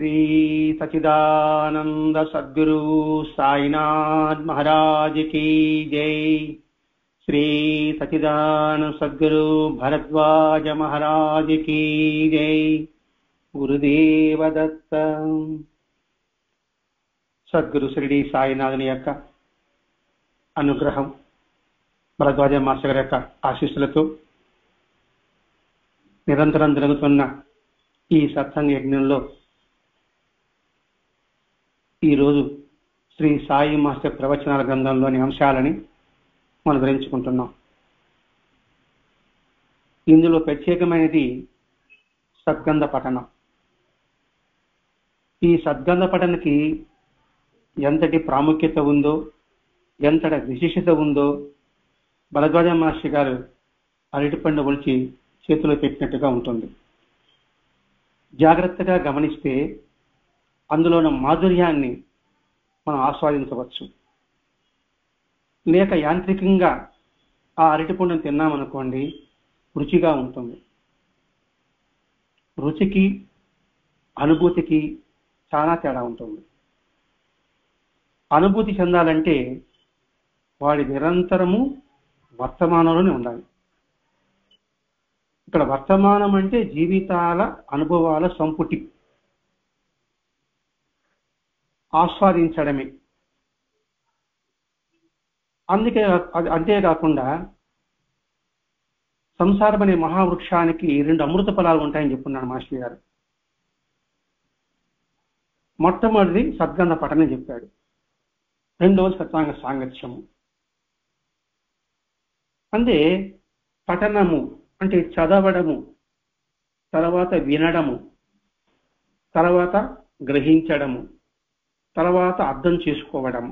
श्री सच्चिदानंद सद्गुरु साईनाथ महाराज की जय। श्री सच्चिदानंद सद्गुरु भरद्वाज महाराज की जय। गुरुदेव दत्त। సద్గురు షిరిడి సాయినాథుని యొక్క అనుగ్రహం, భరద్వాజ మాస్టర్ గారి యొక్క ఆశీస్సులతో నిరంతరం జరుగుతున్న ఈ సత్సంగ యజ్ఞంలో ఈరోజు శ్రీ సాయి మాస్టర్ ప్రవచనాల గ్రంథంలోని అంశాలని మనం గ్రహించుకుంటున్నాం. ఇందులో ప్రత్యేకమైనది సద్గంధ పఠనం. ఈ సద్గంధ పఠనకి ఎంతటి ప్రాముఖ్యత ఉందో, ఎంతటి విశిష్టత ఉందో భరద్వాజ మాస్టర్ గారు అరటిపండు ఒలిచి చేతిలో పెట్టినట్టుగా ఉంటుంది. జాగ్రత్తగా గమనిస్తే అందులో ఉన్న మాధుర్యాన్ని మనం ఆస్వాదించవచ్చు. లేక యాంత్రికంగా ఆ అరటిపండును తిన్నామనుకోండి, రుచిగా ఉంటుంది. రుచికి అనుభూతికి చాలా తేడా ఉంటుంది. అనుభూతి చెందాలంటే వాడి నిరంతరము వర్తమానంలోనే ఉండాలి. ఇక్కడ వర్తమానం అంటే జీవితాల అనుభవాల సంపుటి, ఆస్వాదించడమే. అంతేకాకుండా సంసారం అనే మహావృక్షానికి 2 అమృత ఫలాలు ఉంటాయని చెప్పున్నాడు మాస్టర్ గారు. మొట్టమొదటిది సద్గంధ పఠనం చెప్పాడు, రెండవది సత్సాంగ సాంగత్యము. అంటే పఠనము అంటే చదవడము, తర్వాత వినడము, తర్వాత గ్రహించడము, తర్వాత అర్థం చేసుకోవడము,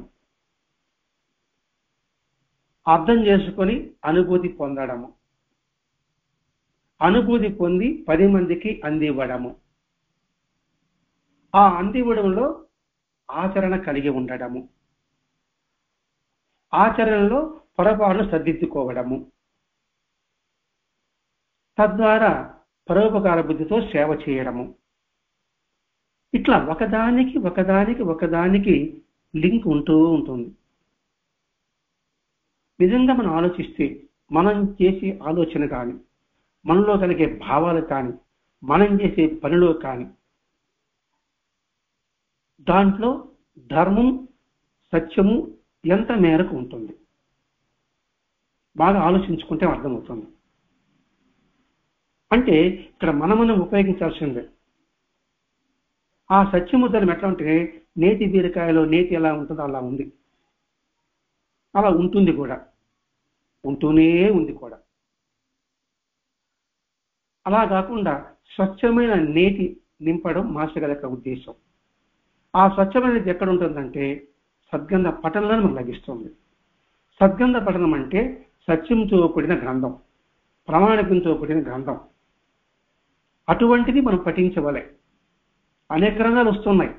అర్థం చేసుకొని అనుభూతి పొందడము, అనుభూతి పొంది 10 మందికి అందివ్వడము, ఆ అందివ్వడంలో ఆచరణ కలిగి ఉండడము, ఆచరణలో పొరపాటును సర్దిద్దుకోవడము, తద్వారా పరోపకార బుద్ధితో సేవ చేయడము. ఇట్లా ఒకదానికి లింక్ ఉంటూ ఉంటుంది. నిజంగా మనం ఆలోచిస్తే మనం చేసే ఆలోచన కానీ, మనలో కలిగే భావాలు కానీ, మనం చేసే పనిలో కానీ దాంట్లో ధర్మం సత్యము ఎంత మేరకు ఉంటుంది బాగా ఆలోచించుకుంటే అర్థమవుతుంది. అంటే ఇక్కడ మనం ఉపయోగించాల్సిందే. ఆ సత్యముద్రం ఎట్లా ఉంటే నేతి బీరకాయలో నేతి ఎలా ఉంటుందో అలా ఉంది, అలా ఉంటుంది కూడా, ఉంటూనే ఉంది కూడా. అలా కాకుండా స్వచ్ఛమైన నేతి నింపడం మాస్టర్ గారి యొక్క ఉద్దేశం. ఆ స్వచ్ఛమైనది ఎక్కడ ఉంటుందంటే సద్గంధ పఠనంలో మనకు లభిస్తుంది. సద్గంధ పఠనం అంటే సత్యంతో కూడిన గ్రంథం, ప్రామాణికంతో కూడిన గ్రంథం. అటువంటిది మనం పఠించవలే. అనేక గ్రంథాలు వస్తున్నాయి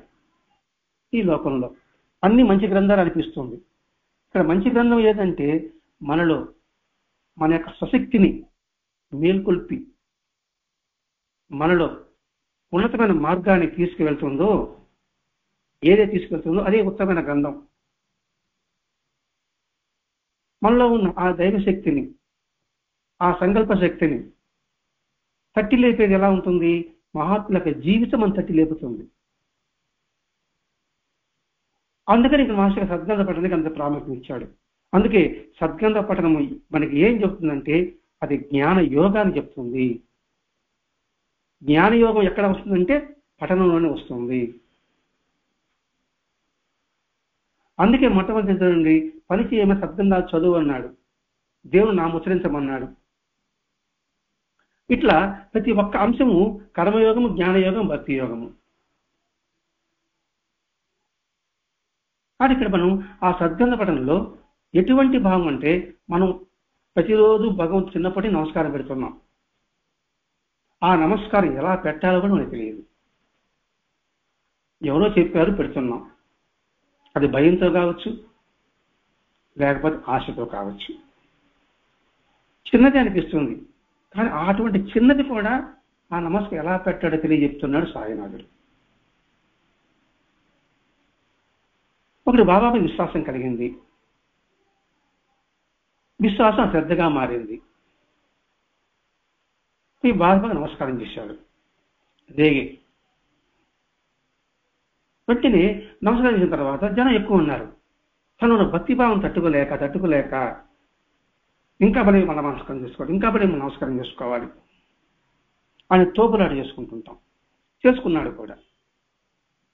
ఈ లోకంలో, అన్ని మంచి గ్రంథాలు అనిపిస్తుంది. ఇక్కడ మంచి గ్రంథం ఏదంటే మనలో మన యొక్క స్వశక్తిని మేల్కొల్పి మనలో ఉన్నతమైన మార్గాన్ని తీసుకువెళ్తుందో, ఏదే తీసుకెళ్తుందో అదే ఉత్తమైన గ్రంథం. మనలో ఉన్న ఆ దైవశక్తిని, ఆ సంకల్ప శక్తిని తట్టి లేపేది ఎలా ఉంటుంది? మహాత్ముల యొక్క జీవితం అని తట్టి లేపుతుంది. అందుకని ఇక్కడ మాస్టర్ సద్గంధ పఠనానికి అంత ప్రాముఖ్యం ఇచ్చాడు. అందుకే సద్గంధ పఠనము మనకి ఏం చెప్తుందంటే అది జ్ఞాన యోగాన్ని చెప్తుంది. జ్ఞానయోగం ఎక్కడ వస్తుందంటే పఠనంలోనే వస్తుంది. అందుకే మొట్టమొదటి పని చేయమని సద్గంధాలు చదువు అన్నాడు, దేవుడు నాముచ్చరించమన్నాడు. ఇట్లా ప్రతి ఒక్క అంశము కర్మయోగము, జ్ఞానయోగం, భక్తి యోగము. కానీ ఇక్కడ మనం ఆ సద్గంధ పఠనంలో ఎటువంటి భావం అంటే మనం ప్రతిరోజు భగవంతుడు చిన్నప్పటి నమస్కారం పెడుతున్నాం. ఆ నమస్కారం ఎలా పెట్టాలో కూడా మనకు తెలియదు. ఎవరో చెప్పారు పెడుతున్నాం. అది భయంతో కావచ్చు, లేకపోతే ఆశతో కావచ్చు. చిన్నది అనిపిస్తుంది, కానీ అటువంటి చిన్నది కూడా ఆ నమస్కారం ఎలా పెట్టాడో తెలియజెప్తున్నాడు సాయినాథుడు. ఒకటి బాబాపై విశ్వాసం కలిగింది, విశ్వాసం శ్రద్ధగా మారింది. ఈ బాబాకు నమస్కారం చేశాడు. రేగే వెంటనే నమస్కారం చేసిన తర్వాత జనం ఎక్కువ ఉన్నారు. తను భక్తిభావం తట్టుకోలేక ఇంకా బలి మన నమస్కారం చేసుకోవాలి, ఇంకా బలి మనం నమస్కారం చేసుకోవాలి అని తోపులాట చేసుకున్నాడు కూడా.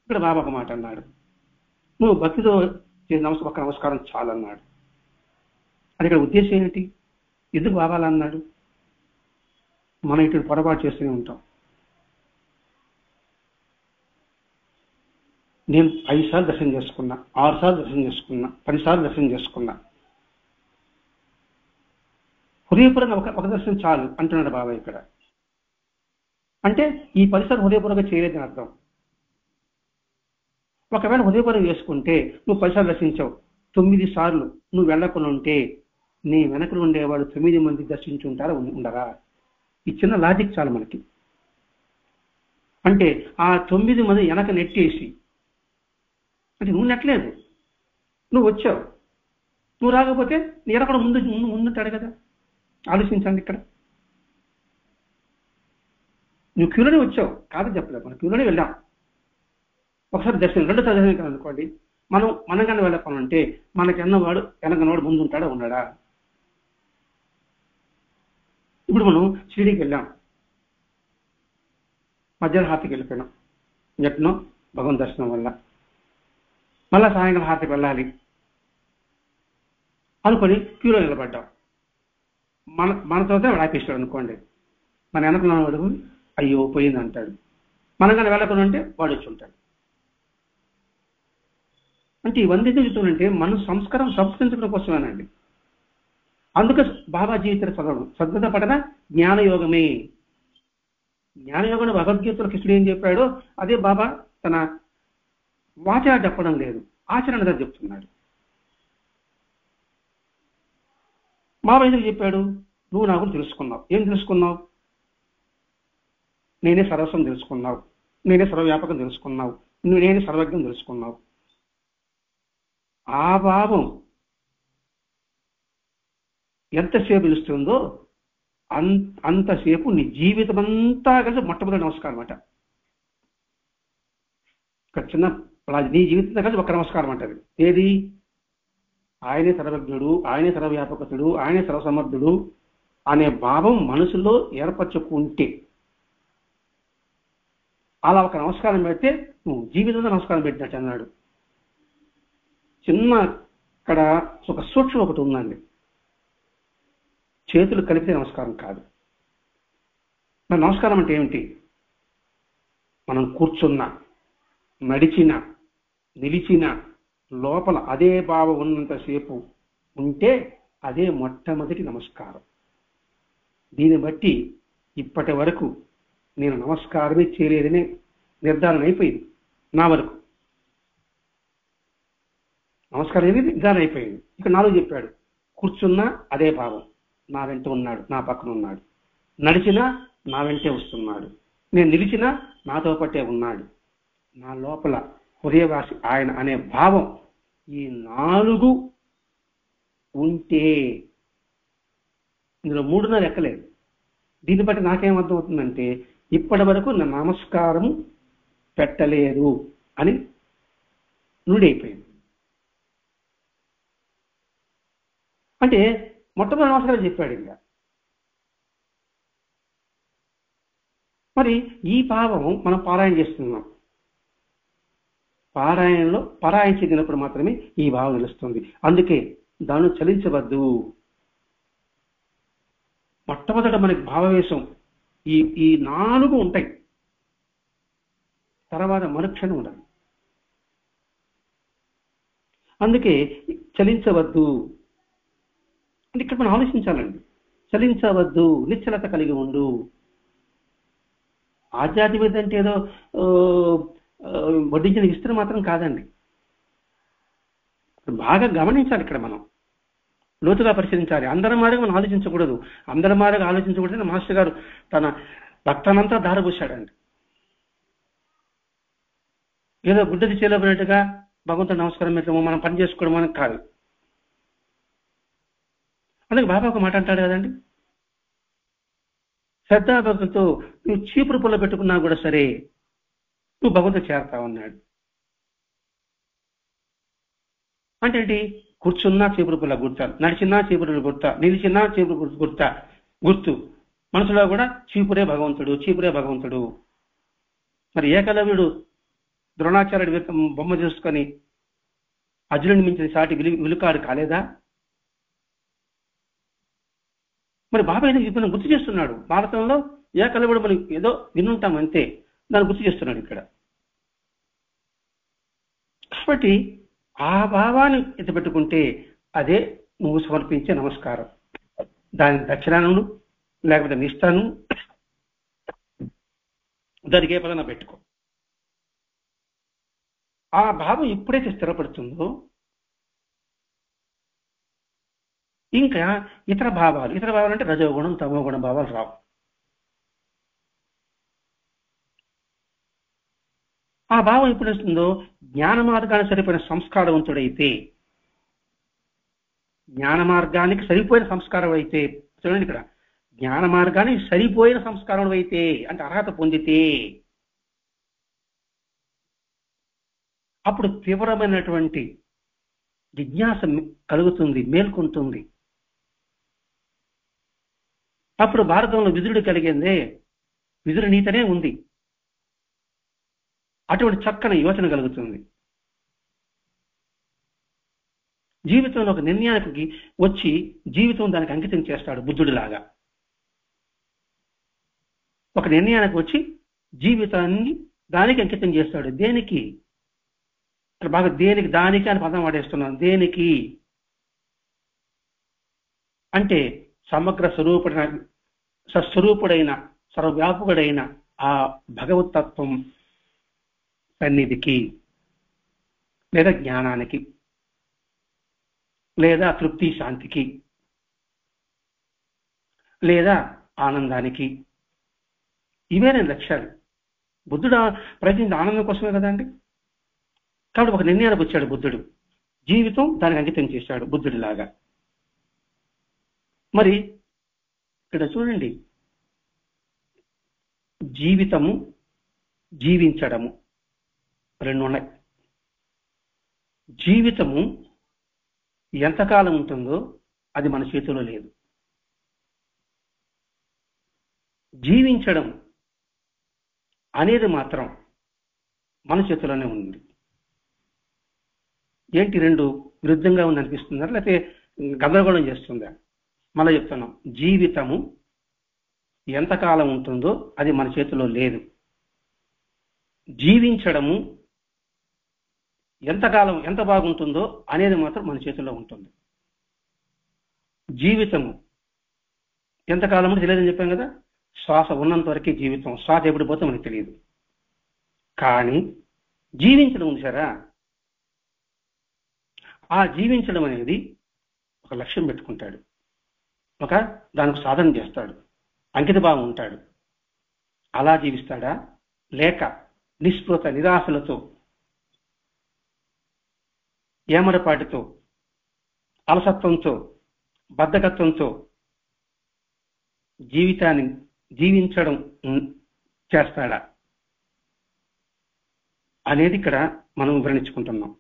ఇక్కడ బాబా ఒక మాట అన్నాడు, నువ్వు భక్తితో చేసిన ఒక్క నమస్కారం చాలన్నాడు. అది ఇక్కడ ఉద్దేశం ఏంటి? ఎందుకు బాబాలు అన్నాడు? మనం ఇటు పొరపాటు చేస్తూనే ఉంటాం. నేను 5 సార్లు దర్శనం చేసుకున్నా, 6 సార్లు దర్శనం చేసుకున్నా, 10 సార్లు దర్శనం చేసుకున్నా, హృదయపూర్వకంగా ఒక దర్శనం చాలు అంటున్నాడు బాబా ఇక్కడ. అంటే ఈ 10 సార్లు హృదయపూర్వకంగా చేయలేదని అర్థం. ఒకవేళ హృదయపూర్వకంగా చేసుకుంటే నువ్వు 10 సార్లు దర్శించావు, 9 సార్లు నువ్వు వెళ్ళకుండా ఉంటే నీ వెనకలు ఉండేవాడు 9 మంది దర్శించుంటారా ఉండరా? ఈ చిన్న లాజిక్ చాలు మనకి. అంటే ఆ 9 మంది వెనక నెట్టేసి, అంటే నువ్వు నెట్టలేదు, నువ్వు వచ్చావు, నువ్వు రాకపోతే నీ ఎనక ముందుంటాడు కదా. ఆలోచించండి, ఇక్కడ నువ్వు క్యూలోనే వచ్చావు కాదని చెప్పలేదు, మనం క్యూలోనే వెళ్ళాం. ఒకసారి దర్శనం, 2 సార్లు దర్శనం అనుకోండి, మనం కానీ వెళ్ళకపోనంటే మనకి ఎన్నవాడు వెనకనవాడు ముందు ఉంటాడా ఉన్నాడా? ఇప్పుడు మనం షిరిడీకి వెళ్ళాం, మధ్యాహ్నం హారతికి వెళ్ళిపోయినాం, ఎట్నో భగవన్ దర్శనం వల్ల. మళ్ళా సాయంకాలం హారతికి వెళ్ళాలి అనుకొని క్యూలో నిలబడ్డాం. మనతో ఆపేస్తాడు అనుకోండి, మన వెనకనవాడు అయ్యో పోయింది అంటాడు. మనం కానీ వెళ్ళకుండా ఉంటే వాడు వచ్చి ఉంటాడు. అంటే ఇవన్నీ చెబుతుందంటే మన సంస్కారం సంస్కరించడం కోసమేనండి. అందుకే బాబా జీవిత చదవడం, సద్గత పఠన జ్ఞానయోగమే. జ్ఞానయోగం భగవద్గీతలో కృష్ణుడు ఏం చెప్పాడో అదే బాబా తన వాచా చెప్పడం లేదు, ఆచరణగా చెప్తున్నాడు. బాబా ఎందుకు చెప్పాడు? నువ్వు నా గురించి తెలుసుకున్నావు. ఏం తెలుసుకున్నావు? నేనే సర్వస్వం తెలుసుకున్నావు, నేనే సర్వవ్యాపకం తెలుసుకున్నావు, నేనే సర్వజ్ఞం తెలుసుకున్నావు. ఆ భావం ఎంతసేపు తెలుస్తుందో అంతసేపు నీ జీవితం అంతా కలిసి మొట్టమొదటి నమస్కారం అన్నమాట. ఒక చిన్న నీ జీవితంతో కలిసి ఒక్క నమస్కారం అంటది. ఏది? ఆయనే సర్వజ్ఞుడు, ఆయనే సర్వవ్యాపకుడు, ఆయనే సర్వసమర్థుడు అనే భావం మనసులో ఏర్పరచుకుంటే, అలా ఒక నమస్కారం పెడితే నువ్వు జీవితంలో నమస్కారం పెట్టినట్టు అన్నాడు. చిన్న ఇక్కడ ఒక సూక్ష్మం ఒకటి ఉందండి. చేతులు కలిపితే నమస్కారం కాదు. మరి నమస్కారం అంటే ఏమిటి? మనం కూర్చున్నా, నడిచినా, నిలిచినా లోపల అదే భావం ఉన్నంతసేపు ఉంటే అదే మొట్టమొదటి నమస్కారం. దీన్ని బట్టి ఇప్పటి వరకు నేను నమస్కారమే చేయలేదనే నిర్ధారణ అయిపోయింది నా వరకు. నమస్కారం అనేది నిర్ధారణ అయిపోయింది. ఇక 4 చెప్పాడు. కూర్చున్నా అదే భావం, నా వెంట ఉన్నాడు, నా పక్కన ఉన్నాడు. నడిచినా నా వెంటే వస్తున్నాడు. నేను నిలిచినా నాతో పట్టే ఉన్నాడు. నా లోపల హృదయవాసి ఆయన అనే భావం ఈ 4 ఉంటే, ఇందులో 3 ఎక్కలేదు. దీన్ని బట్టి నాకేమర్థం అవుతుందంటే ఇప్పటి వరకు నా నమస్కారం పెట్టలేదు అని నుడైపోయింది. అంటే మొట్టమొదటి నమస్కారం చెప్పాడు. ఇంకా మరి ఈ భావం మనం పారాయణ చేస్తున్నాం. పారాయణలో పారాయణ చెందినప్పుడు మాత్రమే ఈ భావం తెలుస్తుంది. అందుకే దాన్ని చలించవద్దు. మొట్టమొదట మనకి భావవేశం ఈ 4 ఉంటాయి, తర్వాత మరుక్షణం ఉండదు. అందుకే చలించవద్దు అంటే ఇక్కడ మనం ఆలోచించాలండి. చలించవద్దు, నిశ్చలత కలిగి ఉండు. ఆధ్యాత్మికత అంటే ఏదో వడ్డించిన విస్తరణ మాత్రం కాదండి. బాగా గమనించాలి. ఇక్కడ మనం లోతుగా పరిశీలించాలి. అందరి మాదిరిగా మనం ఆలోచించకూడదు. అందరి మాదిరిగా ఆలోచించకూడదు. మాస్టర్ గారు తన రక్తానంతా దారపోశాడండి. ఏదో గుడ్డది చేయలేబడినట్టుగా భగవంతుడు నమస్కారం పెట్టడము, మనం పని చేసుకోవడం మనకు కాదు. అందుకే బాబా ఒక మాట అంటాడు కదండి, శ్రద్ధాభక్తులతో నువ్వు చీపురు పుల్ల పెట్టుకున్నా కూడా సరే నువ్వు భగవంతుడు చేరతావు అన్నాడు. అంటే ఏంటి? కూర్చున్నా చీపురు పుల్ల గుర్త, నడిచినా చీపురు గుర్త, నిలిచినా చీపురు గుర్తు. మనసులో కూడా చీపురే భగవంతుడు, చీపురే భగవంతుడు. మరి ఏకలవ్యుడు ద్రోణాచార్యుడి బొమ్మ చూసుకొని అర్జునుడిని మించిన సాటి విలుకాడు కాలేదా? మరి బాబాయ్ ఇప్పుడు గుర్తు చేస్తున్నాడు. భారతంలో ఏకలవ్యుడు మనం ఏదో వినుంటాం అంతే, దాన్ని గుర్తు చేస్తున్నాడు ఇక్కడ. కాబట్టి ఆ భావాన్ని ఎత్తిపెట్టుకుంటే అదే నువ్వు సమర్పించే నమస్కారం. దాని దక్షిణాను లేకపోతే నిష్ఠాను దానికి ఏ పదన పెట్టుకో. ఆ భావం ఎప్పుడైతే స్థిరపడుతుందో ఇంకా ఇతర భావాలు అంటే రజోగుణం తమోగుణ భావాలు రావు. ఆ భావం ఎప్పుడు వస్తుందో జ్ఞాన మార్గానికి సరిపోయిన సంస్కారవంతుడైతే, జ్ఞాన మార్గానికి సరిపోయిన సంస్కారం అయితే, చూడండి ఇక్కడ, జ్ఞాన మార్గానికి సరిపోయిన సంస్కారం అయితే అంటే అర్హత పొందితే అప్పుడు తీవ్రమైనటువంటి జిజ్ఞాస కలుగుతుంది, మేల్కొంటుంది. అప్పుడు భారతంలో విదురుడు కలిగిందే విదురు నీతనే ఉంది. అటువంటి చక్కని యోచన కలుగుతుంది. జీవితంలో ఒక నిర్ణయానికి వచ్చి జీవితం దానికి అంకితం చేస్తాడు బుద్ధుడిలాగా. ఒక నిర్ణయానికి వచ్చి జీవితాన్ని దానికి అంకితం చేస్తాడు. దేనికి? బాగా దేనికి, దానికి అని పదం వాడేస్తున్నాను. దేనికి అంటే సమగ్ర స్వరూపుడైన సర్వవ్యాపకుడైన ఆ భగవతత్వం సన్నిధికి, లేదా జ్ఞానానికి, లేదా తృప్తి శాంతికి, లేదా ఆనందానికి. ఇవే నేను లక్ష్యాలు. బుద్ధుడు ప్రయత్నించిన ఆనందం కోసమే కదండి. కాబట్టి ఒక నిర్ణయానికి వచ్చాడు బుద్ధుడు, జీవితం దానికి అంకితం చేశాడు బుద్ధుడిలాగా. మరి ఇక్కడ చూడండి, జీవితము జీవించడము రెండు ఉన్నాయి. జీవితము ఎంతకాలం ఉంటుందో అది మన చేతిలో లేదు. జీవించడం అనేది మాత్రం మన చేతిలోనే ఉంది. ఏంటి రెండు విరుద్ధంగా ఉంది అనిపిస్తుందా, లేకపోతే గందరగోళం చేస్తుందా? మళ్ళీ చెప్తున్నాం, జీవితము ఎంతకాలం ఉంటుందో అది మన చేతిలో లేదు. జీవించడము ఎంతకాలం ఎంత బాగుంటుందో అనేది మాత్రం మన చేతుల్లో ఉంటుంది. జీవితము ఎంతకాలం అంటే తెలియదని చెప్పాం కదా, శ్వాస ఉన్నంత వరకే జీవితం, శ్వాస ఎప్పుడు పోతే మనకు తెలియదు. కానీ జీవించడం ఉంది సరా, ఆ జీవించడం అనేది ఒక లక్ష్యం పెట్టుకుంటాడు, ఒక దానికి సాధన చేస్తాడు, అంకిత భావం ఉంటాడు. అలా జీవిస్తాడా, లేక నిస్పృహత నిరాశలతో, ఏమరపాటితో, అలసత్వంతో, బద్ధకత్వంతో జీవితాన్ని జీవించడం చేస్తాడా అనేది ఇక్కడ మనం వివరించుకుంటున్నాం.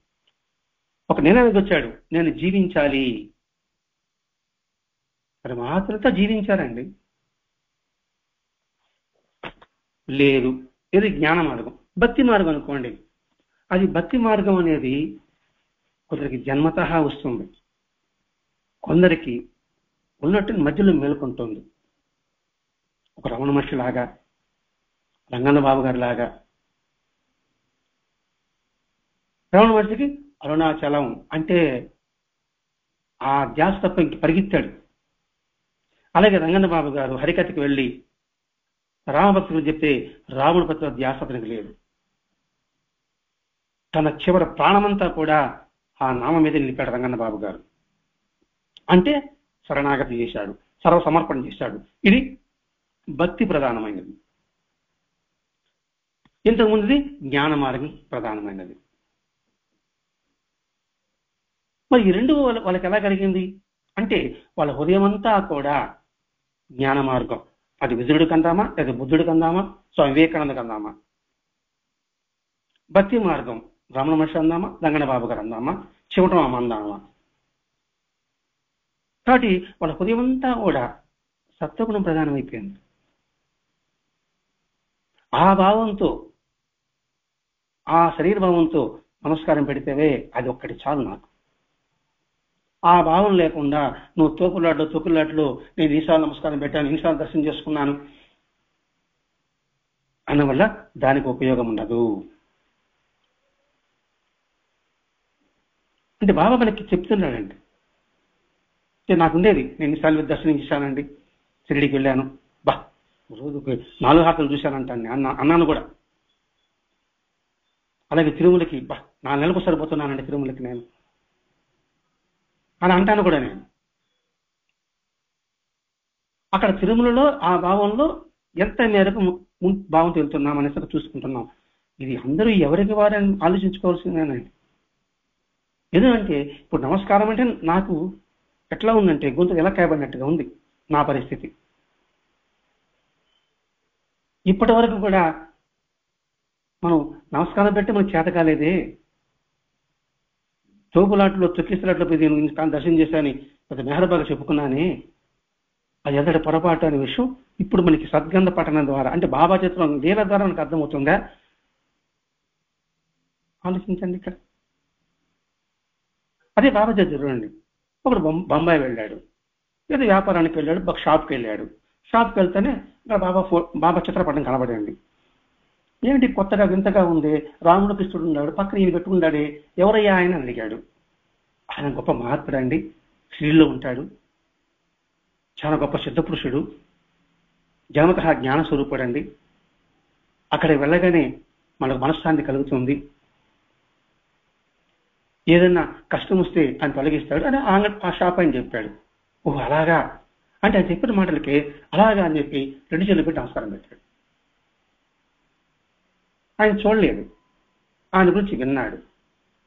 ఒక నిర్ణయానికి వచ్చాడు, నేను జీవించాలి. మరి మహాత్ములతో జీవించారండి, లేదు. ఇది జ్ఞాన మార్గం. భక్తి మార్గం అనుకోండి, అది భక్తి మార్గం అనేది కొందరికి జన్మతః వస్తుంది, కొందరికి ఉన్నట్టు మధ్యలో మేలుకుంటుంది. ఒక రమణ మహర్షి లాగా, రంగన్న బాబు గారి లాగా. రమణ మహర్షికి అరుణాచలం అంటే ఆ ధ్యాస తప్ప ఇంక పరిగెత్తాడు. అలాగే రంగన్న బాబు గారు హరికథకి వెళ్ళి రామభక్తులు చెప్తే రాముడి పట్ల ధ్యాస అతనికి లేదు. తన చివరి ప్రాణమంతా కూడా ఆ నామ మీద నిలిపాడు రంగన్న బాబు గారు. అంటే శరణాగతి చేశాడు, సర్వసమర్పణ చేశాడు. ఇది భక్తి ప్రధానమైనది. ఇంతకుముందుది జ్ఞాన మార్గం ప్రధానమైనది. మరి ఈ రెండు వాళ్ళకి ఎలా కలిగింది అంటే వాళ్ళ హృదయం అంతా కూడా జ్ఞాన మార్గం. అది విదురుడికి అందామా, లేదా బుద్ధుడికి అందామా, స్వామి వివేకానందకి అందామా. భక్తి మార్గం రమణ మహర్షి అందామా, రంగణ బాబు గారు అందామా, చివటం అందామా. కాబట్టి వాళ్ళ హృదయం అంతా కూడా సత్వగుణం ప్రధానమైపోయింది. ఆ భావంతో, ఆ శరీర భావంతో నమస్కారం పెడితేవే అది ఒక్కటి చాలు నాకు. ఆ భావం లేకుండా నువ్వు తొక్కులాట్లు నేను ఈసారి నమస్కారం పెట్టాను, ఈసారి దర్శనం చేసుకున్నాను అన్న వల్ల దానికి ఉపయోగం ఉండదు. అంటే బాబా మనకి చెప్తున్నాడండి. నాకుండేది, నేను ఈసారి దర్శనం చేశానండి, షిరిడీకి వెళ్ళాను, బా రోజుకి 4 హార్తలు చూశానంటాను అన్నాను కూడా. అలాగే తిరుమలకి 4 నెలలకు సరిపోతున్నానండి తిరుమలకి నేను అని అంటాను కూడా. నేను అక్కడ తిరుమలలో ఆ భావంలో ఎంత మేరకు భావంతో వెళ్తున్నాం అనేసి చూసుకుంటున్నాం. ఇది అందరూ ఎవరికి వారని ఆలోచించుకోవాల్సిందేనండి. ఎందుకంటే ఇప్పుడు నమస్కారం అంటే నాకు ఎట్లా ఉందంటే గొంతు ఎలా కాయబడినట్టుగా ఉంది నా పరిస్థితి. ఇప్పటి వరకు కూడా మనం నమస్కారం పెట్టి మనకు చేత కాలేదే. తోపులాట్లో తొక్కిసలాట్లో దర్శనం చేశాని పెద్ద మెహరబాగా చెప్పుకున్నానే, అది ఎంతటి పొరపాటు అనే విషయం ఇప్పుడు మనకి సద్గంధ పఠనం ద్వారా, అంటే బాబా చిత్రం లీల ద్వారా మనకు అర్థమవుతుందా? ఆలోచించండి. ఇక్కడ అదే బాబా చూడండి, ఒకడు బొంబాయి వెళ్ళాడు, ఏదో వ్యాపారానికి వెళ్ళాడు, ఒక షాప్కి వెళ్ళాడు. షాప్కి వెళ్తేనే ఇక్కడ బాబా చిత్రపటం కనబడండి. ఏమిటి కొత్తగా వింతగా ఉంది, రాముడు కృష్ణుడు ఉన్నాడు, పక్కన ఈయన పెట్టుకున్నాడే, ఎవరయ్యా ఆయన అడిగాడు. ఆయన గొప్ప మహాత్ముడు అండి, శ్రీలో ఉంటాడు, చాలా గొప్ప సిద్ధపురుషుడు, జన్మత జ్ఞాన స్వరూపుడు అండి. అక్కడికి వెళ్ళగానే మనకు మనశ్శాంతి కలుగుతుంది, ఏదన్నా కష్టం వస్తే ఆయన తొలగిస్తాడు అని ఆ షాప్ ఆయన చెప్పాడు. ఓహ్ అలాగా అంటే ఆయన చెప్పిన మాటలకి అలాగా అని చెప్పి 2 చేతులు పెట్టి నమస్కారం పెట్టాడు. ఆయన చూడలేదు, ఆయన గురించి విన్నాడు,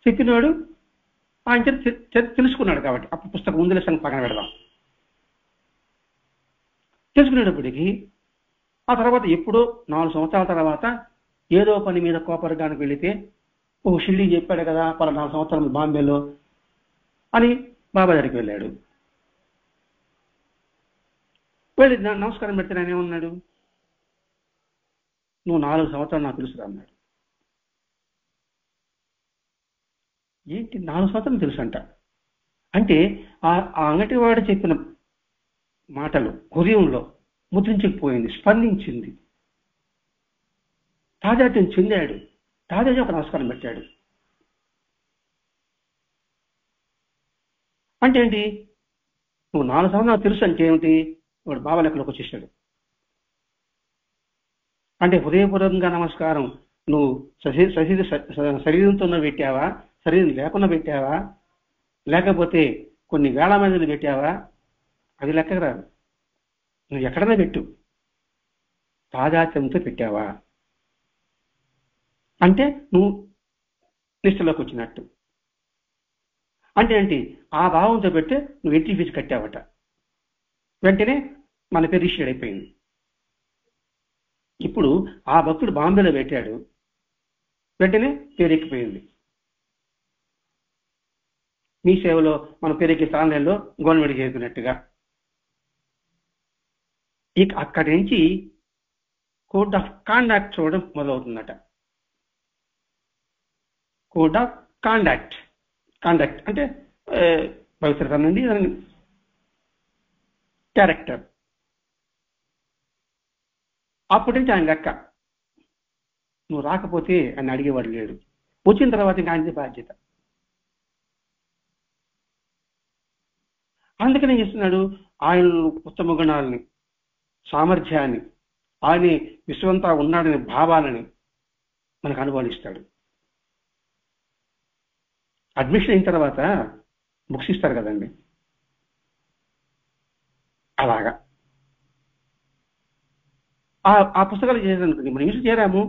చెప్పినాడు, ఆయన తెలుసుకున్నాడు. కాబట్టి అప్పుడు పుస్తకం ముందులే సంగతి పక్కన పెడదాం. తెలుసుకునేటప్పటికీ ఆ తర్వాత ఎప్పుడో 4 సంవత్సరాల తర్వాత ఏదో పని మీద కోపరగానికి వెళితే, ఓ షిరిడీ చెప్పాడు కదా 14 సంవత్సరాలు బాంబేలో అని బాబా దగ్గరికి వెళ్ళాడు. వెళ్ళి నమస్కారం పెడితే ఆయన ఏమన్నాడు, నువ్వు 4 సంవత్సరాలు నాకు తెలుసురా అన్నాడు. ఏంటి 4 సంవత్సరాలు తెలుసు అంట అంటే ఆ అంగటివాడు చెప్పిన మాటలు హృదయంలో ముద్రించకపోయింది, స్పందించింది, తాజాత్యం చెందాడు, తాజాగా ఒక నమస్కారం పెట్టాడు. అంటే ఏంటి, నువ్వు 4 సంవత్సరాలు తెలుసు అంటే ఏమిటి, వాడు బాబా లెక్కలోకి వచ్చేసాడు. అంటే హృదయపూర్వకంగా నమస్కారం నువ్వు శరీరంతో పెట్టావా, శరీరం లేకుండా పెట్టావా, లేకపోతే కొన్ని వేల మందిని పెట్టావా, అది లెక్కకు రాదు. నువ్వు ఎక్కడైనా పెట్టు, తాజాత్యంతో పెట్టావా అంటే నువ్వు నిష్ఠలోకి వచ్చినట్టు. అంటే ఏంటి, ఆ భావంతో పెడితే నువ్వు ఎంట్రీ ఫీజు కట్టావట, వెంటనే మన పేరు రిజిస్టర్ అయిపోయింది. ఇప్పుడు ఆ భక్తుడు బాంబేలో పెట్టాడు, వెంటనే పేరు ఎక్కిపోయింది. మీ సేవలో మన పేరుకి స్థానంలో గవర్నమెంట్ చేరుకున్నట్టుగా. ఇక అక్కడి నుంచి కోడ్ ఆఫ్ కాండాక్ట్ చూడడం మొదలవుతుందట. కోడ్ ఆఫ్ కాండాక్ట్ అంటే పవిత్రత నుండి క్యారెక్టర్. అప్పటి నుంచి ఆయన లెక్క, నువ్వు రాకపోతే ఆయన అడిగేవాడు లేడు, వచ్చిన తర్వాత ఇంకా ఆయనది బాధ్యత. అందుకనే చేస్తున్నాడు, ఆయన ఉత్తమ గుణాలని, సామర్థ్యాన్ని, ఆయన విశ్వంతా ఉన్నాడని భావాలని మనకు అనుభవిస్తాడు. అడ్మిషన్ అయిన తర్వాత బుక్స్ ఇస్తారు కదండి, అలాగా ఆ పుస్తకాలు చేయాలనుకుంది. మనం ఇంటి చేరాము,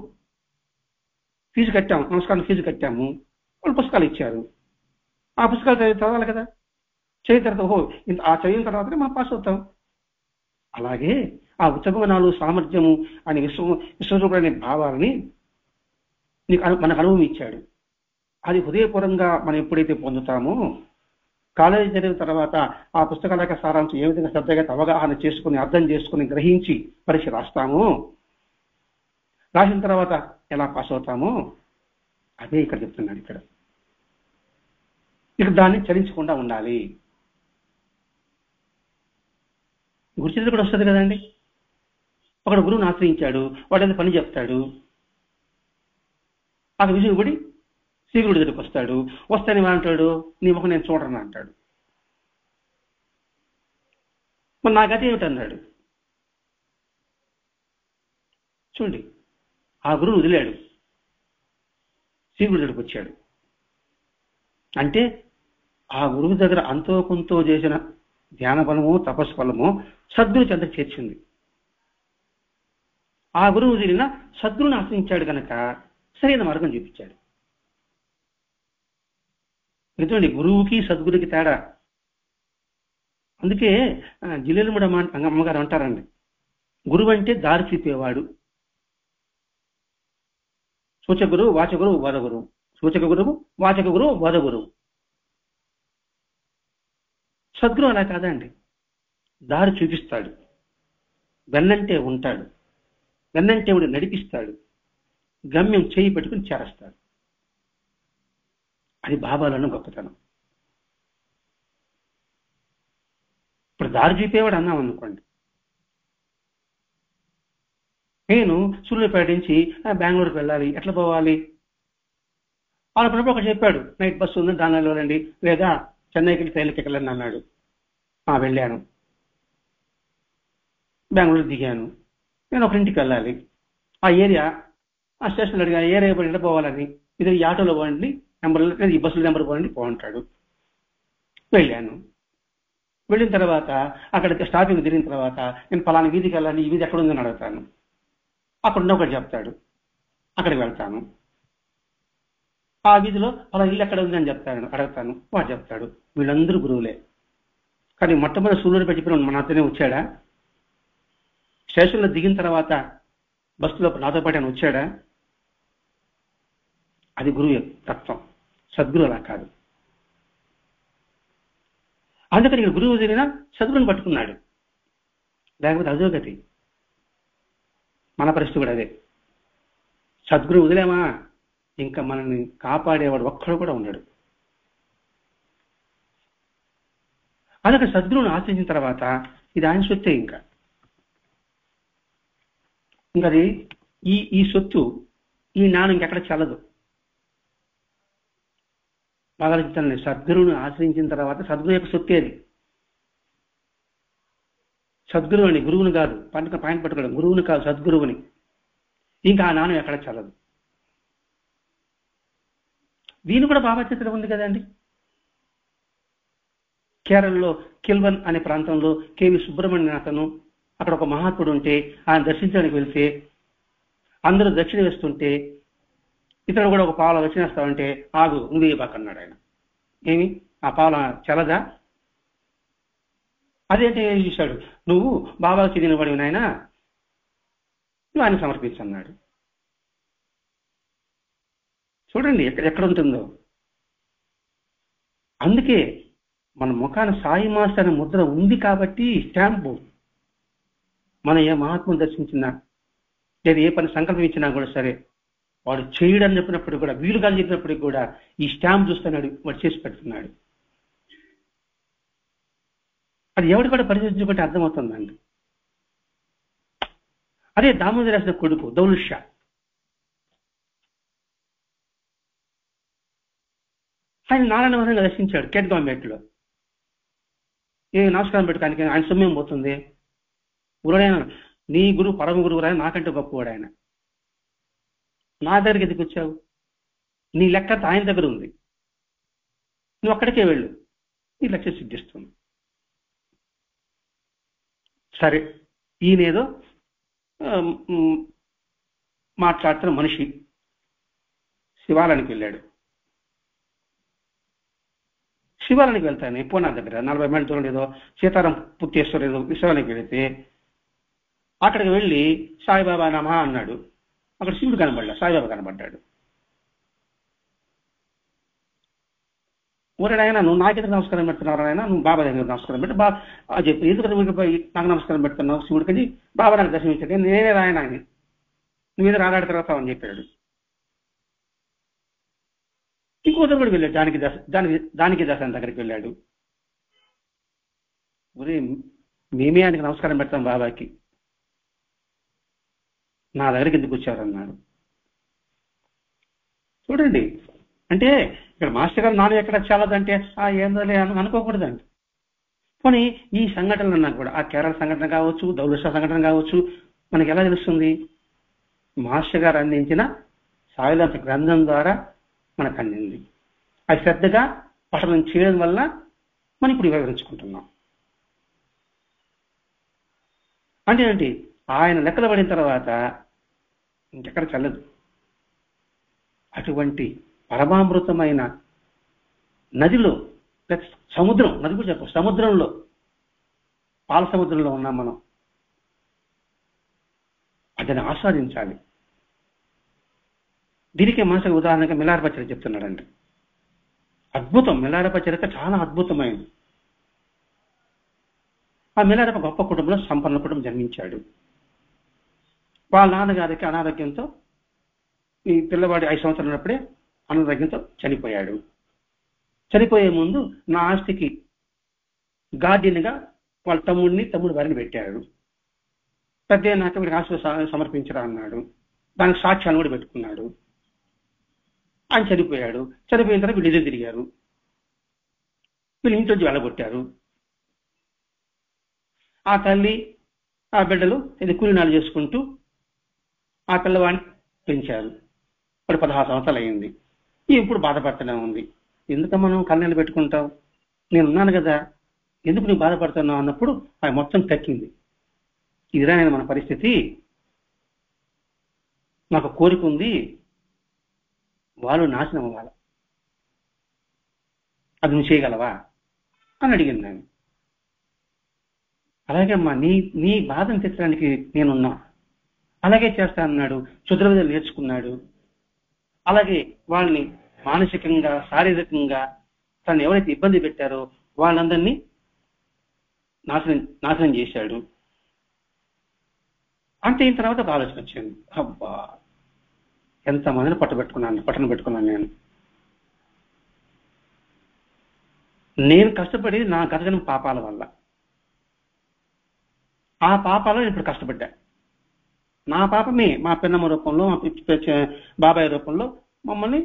ఫీజు కట్టాము, నమస్కారం ఫీజు కట్టాము, వాళ్ళు పుస్తకాలు ఇచ్చారు. ఆ పుస్తకాలు చదవాలి కదా. చదివిన తర్వాత ఓహో ఆ చదివిన తర్వాతనే మనం పాస్ అవుతాం. అలాగే ఆ ఉత్తమగుణాలు, సామర్థ్యము అని విశ్వరూపుడు అనే భావాలని మనకు అనుభవం ఇచ్చాడు. అది హృదయపూర్వంగా మనం ఎప్పుడైతే పొందుతామో, కాలేజీ చదివిన తర్వాత ఆ పుస్తకాల యొక్క సారాంశం ఏ విధంగా శ్రద్ధగా అవగాహన చేసుకుని, అర్థం చేసుకుని, గ్రహించి పరీక్ష రాస్తామో, రాసిన తర్వాత ఎలా పాస్ అవుతామో అదే ఇక్కడ చెప్తున్నాడు. ఇక్కడ దాన్ని చలించకుండా ఉండాలి. గురుచరిత్ర కూడా వస్తుంది కదండి. ఒకడు గురువుని ఆశ్రయించాడు, వాడు ఏదో పని చెప్తాడు, ఆ విషయం కూడా శ్రీగురుడి దగ్గరికి వస్తాడు. వస్తాను ఏమంటాడు, నీ ముఖం నేను చూడను అంటాడు. మరి నా గతి ఏమిటన్నాడు. చూడండి, ఆ గురువు వదిలాడు, శ్రీగురుడి దగ్గరికి వచ్చాడు. అంటే ఆ గురువు దగ్గర అంతో కొంతో చేసిన ధ్యాన బలము, తపస్సు బలము సద్గురు చెంతకు చేర్చింది. ఆ గురువు వదిలిన సద్గురుని ఆశ్రయించాడు కనుక సరైన మార్గం చూపించాడు. చూడండి, గురువుకి సద్గురుకి తేడా. అందుకే జిల్లెలముడ అమ్మగారు అంటారండి, గురువు అంటే దారి చూపేవాడు. సూచక గురువు, వాచక గురువు, బోధ గురువు. సూచక గురువు, వాచక గురువు, బోధ గురువు. సద్గురువు అలా కాదండి, దారి చూపిస్తాడు, వెన్నంటే ఉంటాడు, వెన్నంటే ఉండి నడిపిస్తాడు, గమ్యం చేయి పెట్టుకుని చేరస్తాడు. అది బాబాలను గొప్పతనం. ఇప్పుడు దారి చూపేవాడు అన్నాం అనుకోండి, నేను సూర్యాపేట నుంచి బెంగళూరుకి వెళ్ళాలి, ఎట్లా పోవాలి అనుకున్నప్పుడు ఒకటి చెప్పాడు, నైట్ బస్సు ఉంది దానిలో వెళ్ళండి, లేదా చెన్నైకి వెళ్ళి ట్రైన్కి వెళ్ళండి అన్నాడు. వెళ్ళాను, బెంగళూరు దిగాను. నేను ఒకరింటికి వెళ్ళాలి, ఆ ఏరియా, ఆ స్టేషన్లో అడిగా ఏరియా ఎట్లా పోవాలని, ఇది ఈ ఆటోలో పోండి, నెంబర్ ఈ బస్సులో నెంబర్ పోండి బాగుంటాడు. వెళ్ళాను. వెళ్ళిన తర్వాత అక్కడికి స్టాపింగ్ తిరిగిన తర్వాత నేను పలానా వీధికి వెళ్ళాలి, ఈ వీధి ఎక్కడ ఉందని అడుగుతాను. అక్కడ ఒకటి చెప్తాడు, అక్కడికి వెళ్తాను. ఆ వీధిలో అలా ఇల్లు ఎక్కడ ఉందని అడుగుతాను, వాడు చెప్తాడు. వీళ్ళందరూ గురువులే. కానీ మొట్టమొదటి సూర్యుడు చెప్పిన నాతోనే వచ్చాడా? స్టేషన్లో దిగిన తర్వాత బస్సులో నాతో పాటు ఆయన వచ్చాడా? అది గురువు తత్వం. సద్గురు అలా కాదు. అందుకని ఇక్కడ గురువు జరిగిన సద్గురుని పట్టుకున్నాడు, లేకపోతే అధోగతి. మన పరిస్థితి కూడా అదే. సద్గురు వదిలేమా ఇంకా మనల్ని కాపాడేవాడు ఒక్కడు కూడా ఉన్నాడు. అందుకే సద్గురువుని ఆశ్రయించిన తర్వాత ఇది ఆయన సొత్తే. ఇంకా అది ఈ సొత్తు, ఈ నాణం ఇంకెక్కడ చల్లదు. బాగా చెప్తాను, సద్గురువుని ఆశ్రయించిన తర్వాత సద్గురు యొక్క సొత్తే అది. సద్గురువు అని గురువుని కాదు, పాయింట్ పట్టుకోవడం, గురువుని కాదు సద్గురువుని. ఇంకా ఆ నాణం ఎక్కడ చల్లదు. దీని కూడా బాబా చిత్రం ఉంది కదండి. కేరళలో కిల్వన్ అనే ప్రాంతంలో కేవి సుబ్రహ్మణ్యనాథను, అక్కడ ఒక మహాత్ముడు ఉంటే ఆయన దర్శించడానికి వెళ్తే అందరూ దక్షిణ వేస్తుంటే ఇతడు కూడా ఒక పావుల దక్షిణ వేస్తామంటే ఆగు నువ్వు వేయబాకన్నాడు ఆయన. ఏమి ఆ పావుల చలదా? అదేంటి చూశాడు, నువ్వు బాబాకు చెందినవాడి నాయన, నువ్వు ఆయన సమర్పించన్నాడు. చూడండి ఎక్కడ ఉంటుందో. అందుకే మన ముఖాన సాయి మాస్టర్ అనే ముద్ర ఉంది కాబట్టి స్టాంపు. మనం ఏ మహాత్ముని దర్శించినా లేదా ఏ పని సంకల్పం ఇచ్చినా కూడా సరే, వాడు చేయడని చెప్పినప్పుడు కూడా, వీలుగా చెప్పినప్పటికి కూడా ఈ స్టాంప్ చూస్తున్నాడు, వాడు చేసి పెడుతున్నాడు. అది ఎవడు కూడా పరిశీలించుకుంటే అర్థమవుతుందండి. అదే దామోదర్ రాసిన కొడుకు దౌలత్ షా, ఆయన నారాయణ వనంగా దర్శించాడు కేట్గాంబేట్లో. నమస్కారం పెట్టుకోడానికి ఆయన సొమ్మేం పోతుంది? గురుడైన నీ గురువు పరమ గురువు ఆయన, నాకంటే గొప్పవాడు ఆయన. నా దగ్గరికి ఎందుకు వచ్చావు? నీ లెక్క ఆయన దగ్గర ఉంది, నువ్వు అక్కడికే వెళ్ళు, నీ లక్ష్యం సిద్ధిస్తుంది. సరే, ఈయనేదో మాట్లాడుతున్న మనిషి శివాలయానికి వెళ్ళాడు. శివాలయానికి వెళ్తాను ఎప్పుడు నా దగ్గర 40 మైళ్ళ దూరం ఏదో సీతారాం పుత్తేశ్వర ఏదో శివాలయానికి వెళితే అక్కడికి వెళ్ళి సాయిబాబా నమః అన్నాడు. అక్కడ శివుడు కనబడ్డా, సాయిబాబా కనబడ్డాడు. ఊరేడాయన నువ్వు నాకెందుకు నమస్కారం పెడుతున్నావు ఆయన, నువ్వు బాబా దగ్గర నమస్కారం పెట్టి అది చెప్పి ఎందుకు నాకు నమస్కారం పెడుతున్నావు శివుడికి, బాబా నాకు దర్శనమిచ్చాడు, నేనే రాయన అని నువ్వేదో రాడాడి తర్వాత అని చెప్పాడు. ఇంకో దగ్గర కూడా వెళ్ళాడు, దానికి దర్శనం దగ్గరికి వెళ్ళాడు. ఊరే మేమే ఆయనకి నమస్కారం పెడతాం బాబాకి, నా దగ్గరికి ఎందుకు వచ్చారన్నాడు. చూడండి, అంటే ఇక్కడ మాస్టర్ గారు నాన్న ఎక్కడ చాలదంటే ఏందోలే అని అనుకోకూడదండి. పోనీ ఈ సంఘటనలు అన్నా కూడా, ఆ కేరళ సంఘటన కావచ్చు, దౌలషా సంఘటన కావచ్చు, మనకి ఎలా తెలుస్తుంది? మాస్టర్ గారు అందించిన సాయిలాంత గ్రంథం ద్వారా మనకు అందింది. అది శ్రద్ధగా పఠనం చేయడం వల్ల మనం ఇప్పుడు వివరించుకుంటున్నాం. అంటే ఏంటి, ఆయన లెక్కలు పడిన తర్వాత ఇంకెక్కడ చల్లదు. అటువంటి పరమామృతమైన నదిలో, సముద్రం, నది కూడా చెప్పు, సముద్రంలో, పాల సముద్రంలో ఉన్నాం మనం. అదని ఆస్వాదించాలి. దీనికే మనసుకు ఉదాహరణగా మిలారప చరిత్ర చెప్తున్నాడండి. అద్భుతం, మిలారప చరిత్ర చాలా అద్భుతమైంది. ఆ మిలారప గొప్ప కుటుంబంలో సంపన్న కుటుంబం జన్మించాడు. వాళ్ళ నాన్నగారికి అనారోగ్యంతో, ఈ పిల్లవాడి 5 సంవత్సరాలు ఉన్నప్పుడే అనారోగ్యంతో చనిపోయాడు. చనిపోయే ముందు నా ఆస్తికి గార్డియన్గా వాళ్ళ తమ్ముడు వారిని పెట్టాడు. పెద్ద నాకు వీడికి ఆస్తి సమర్పించరా అన్నాడు. దానికి సాక్ష్యాన్ని కూడా పెట్టుకున్నాడు. ఆయన చనిపోయాడు. చనిపోయిన తర్వాత వీళ్ళు ఎదురు తిరిగారు. వీళ్ళు ఇంట్లోంచి వెళ్ళగొట్టారు. ఆ తల్లి ఆ బిడ్డలు ఇది కూలినాలు చేసుకుంటూ ఆ పిల్లవాడిని పెంచారు. ఇప్పుడు 16 సంవత్సరాలు అయింది. ఇప్పుడు బాధపడుతూనే ఉంది. ఎందుకు మనం కన్నీళ్ళు పెట్టుకుంటావు, నేనున్నాను కదా, ఎందుకు నువ్వు బాధపడుతున్నావు అన్నప్పుడు అది మొత్తం తక్కింది. ఇదిరా నేను మన పరిస్థితి, నాకు కోరిక ఉంది, వాళ్ళు నాశనం అవ్వాలి, అది నువ్వు చేయగలవా అని అడిగింది నేను. అలాగే అమ్మా, నీ బాధను తెచ్చడానికి నేనున్నా, అలాగే చేస్తా అన్నాడు. క్షుద్రవిద్యలు నేర్చుకున్నాడు. అలాగే వాళ్ళని మానసికంగా, శారీరకంగా తను ఎవరైతే ఇబ్బంది పెట్టారో వాళ్ళందరినీ నాశనం చేశాడు. అంటే అయిన తర్వాత ఒక ఆలోచన వచ్చింది, అబ్బా ఎంతమందిని పట్టణ పెట్టుకున్నాను నేను కష్టపడి నా గతజన్మ పాపాల వల్ల, ఆ పాపాలను ఇప్పుడు కష్టపడ్డా. నా పాపమే మా పిన్నమ్మ రూపంలో, మా బాబాయ్ రూపంలో మమ్మల్ని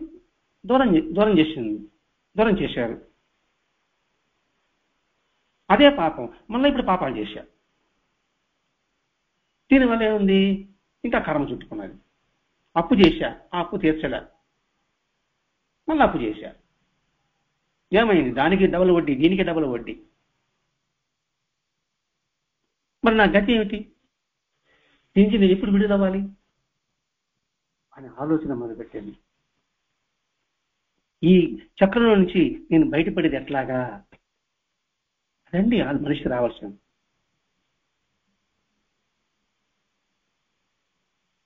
దూరం చేశారు. అదే పాపం మళ్ళీ ఇప్పుడు పాపాలు చేశా. దీనివల్ల ఏముంది, ఇంకా కర్మ చుట్టుకున్నది. అప్పు చేశా, ఆ అప్పు తీర్చలే, మళ్ళీ అప్పు చేశా. ఏమైంది, దానికి డబుల్ వడ్డీ, దీనికి డబుల్ వడ్డీ. మరి నా గతి ఏమిటి, దీనికి నేను ఎప్పుడు విడుదలవ్వాలి అనే ఆలోచన మొదలుపెట్టింది. ఈ చక్రంలో నుంచి నేను బయటపడేది ఎట్లాగా, అదండి అది మనిషికి రావాల్సింది.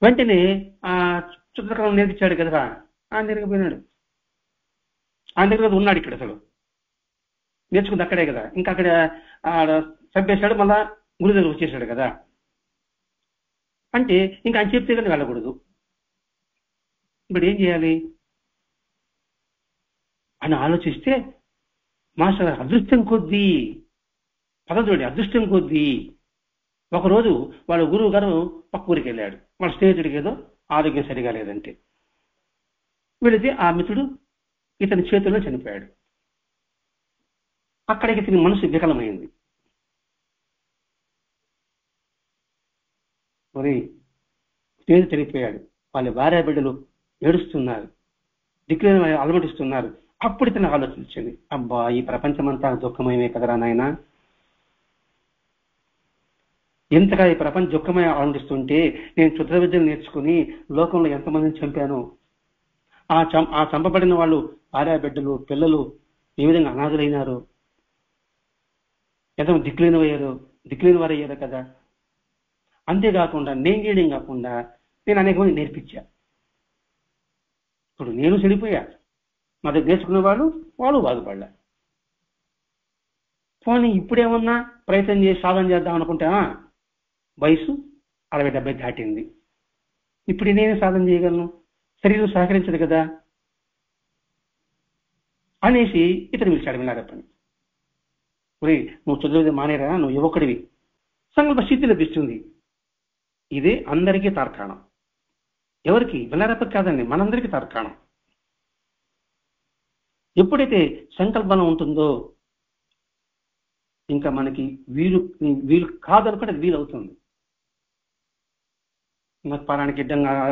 వెంటనే ఆ చిత్రకళను నేర్పించాడు కదరా, ఆయన దగ్గరికి పోయినాడు. ఆయన దగ్గర ఉన్నాడు, ఇక్కడ అసలు నేర్చుకుంది అక్కడే కదా, ఇంకా అక్కడ చంపేశాడు, మళ్ళా గురి దగ్గర వచ్చేసాడు కదా. అంటే ఇంకా ఆయన చెప్తే కానీ వెళ్ళకూడదు. ఇప్పుడు ఏం చేయాలి అని ఆలోచిస్తే, మాస్టర్ అదృష్టం కొద్దీ, పదజోడి అదృష్టం కొద్దీ ఒకరోజు వాళ్ళ గురువు గారు పక్క ఊరికి వెళ్ళాడు. వాళ్ళ స్నేహితుడికి ఏదో ఆరోగ్యం సరిగా లేదంటే వెళితే ఆ మిత్రుడు ఇతని చేతుల్లో చనిపోయాడు. అక్కడికి ఇతని మనసు వికలమైంది. మరి స్నేహితుడు చనిపోయాడు, వాళ్ళ భార్య బిడ్డలు ఏడుస్తున్నారు, దిక్కులేని అలమటిస్తున్నారు. అప్పుడు ఇతను ఆలోచించింది, అబ్బా ఈ ప్రపంచమంతా దుఃఖమయమే కదరా నాయన, ఎంతగా ఈ ప్రపంచ దుఃఖమయ ఆనందిస్తుంటే నేను క్షుద్ర విద్యలు నేర్చుకుని లోకంలో ఎంతమందిని చంపాను. ఆ చంపబడిన వాళ్ళు భార్య బిడ్డలు, పిల్లలు ఏ విధంగా అనాథులైనారు, ఎంతమంది దిక్కులేని వారు అయ్యారు కదా. అంతేకాకుండా నేను చేయడం కాకుండా నేను అనేక మంది నేర్పించా. ఇప్పుడు నేను చెడిపోయా, మా దగ్గర నేర్చుకునే వాళ్ళు బాగుపడలే. పోనీ ఇప్పుడేమన్నా ప్రయత్నం చేసి సాధన చేద్దాం అనుకుంటా, వయసు 60-70 దాటింది. ఇప్పుడు నేనే సాధన చేయగలను, శరీరం సహకరించదు కదా అనేసి ఇతను పిలిచాడు వినారప్పని. ఒరే, నువ్వు చదువుది మానేరా, నువ్వు యువకుడివి, సంకల్ప స్థితి లభిస్తుంది. ఇదే అందరికీ తార్కాణం. ఎవరికి? వినారప్పకి కాదండి, మనందరికీ తార్కాణం. ఎప్పుడైతే సంకల్పం ఉంటుందో ఇంకా మనకి వీలు కాదనుకుంటే వీలు అవుతుంది. నాకు పలానికి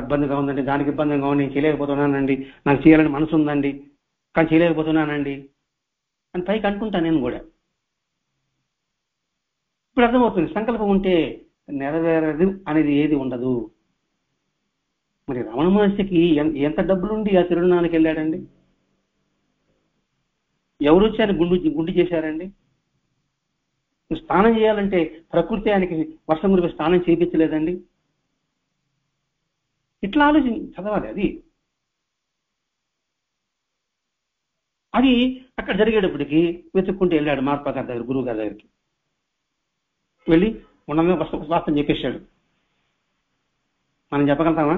ఇబ్బందిగా ఉందండి, దానికి ఇబ్బందిగా ఉంది, నేను చేయలేకపోతున్నానండి, నాకు చేయాలని మనసు ఉందండి కానీ చేయలేకపోతున్నానండి అని పైకి అనుకుంటాను నేను కూడా. ఇప్పుడు అర్థమవుతుంది, సంకల్పం ఉంటే నెరవేరదు అనేది ఏది ఉండదు. మరి రమణ మహర్షికి ఎంత డబ్బులుండి ఆ తిరునాళ్ళకి వెళ్ళాడండి? ఎవరు వచ్చి ఆయన గుండు చేశారండి? స్నానం చేయాలంటే ప్రకృతి ఆయనకి వర్షం గురించి స్నానం చేయించలేదండి. ఇట్లా చదవాలి. అది అక్కడ జరిగేటప్పటికి వెతుక్కుంటూ వెళ్ళాడు మార్పా గారి దగ్గర, గురువు గారి దగ్గరికి వెళ్ళి ఉండగా వాస్తవం చెప్పేశాడు. మనం చెప్పగలుగుతామా?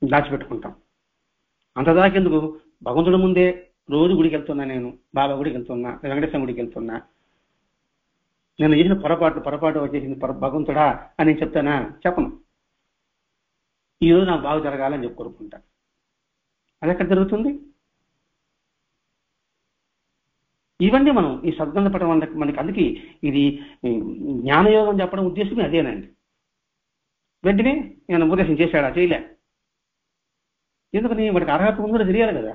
దాచిపెట్టుకుంటాం. అంతదాకెందుకు, భగవంతుడి ముందే రోజు గుడికి వెళ్తున్నా, నేను బాబా గుడికి వెళ్తున్నా, వెంకటేశ్వర గుడికి వెళ్తున్నా, నేను చేసిన పొరపాటు వచ్చేసింది భగవంతుడా అని నేను చెప్తానా? చెప్పను. ఈరోజు నాకు బాగా జరగాలని చెప్పి కోరుకుంటా. అది ఎక్కడ జరుగుతుంది? ఇవన్నీ మనం ఈ సద్గంధ పటం మనకి అందుకే ఇది జ్ఞానయోగం చెప్పడం ఉద్దేశమే అదేనండి. వెంటనే నేను ఉపదేశం చేశాడా? చేయలే. ఎందుకని? వాడికి అర్హత ఉందో తెలియాలి కదా,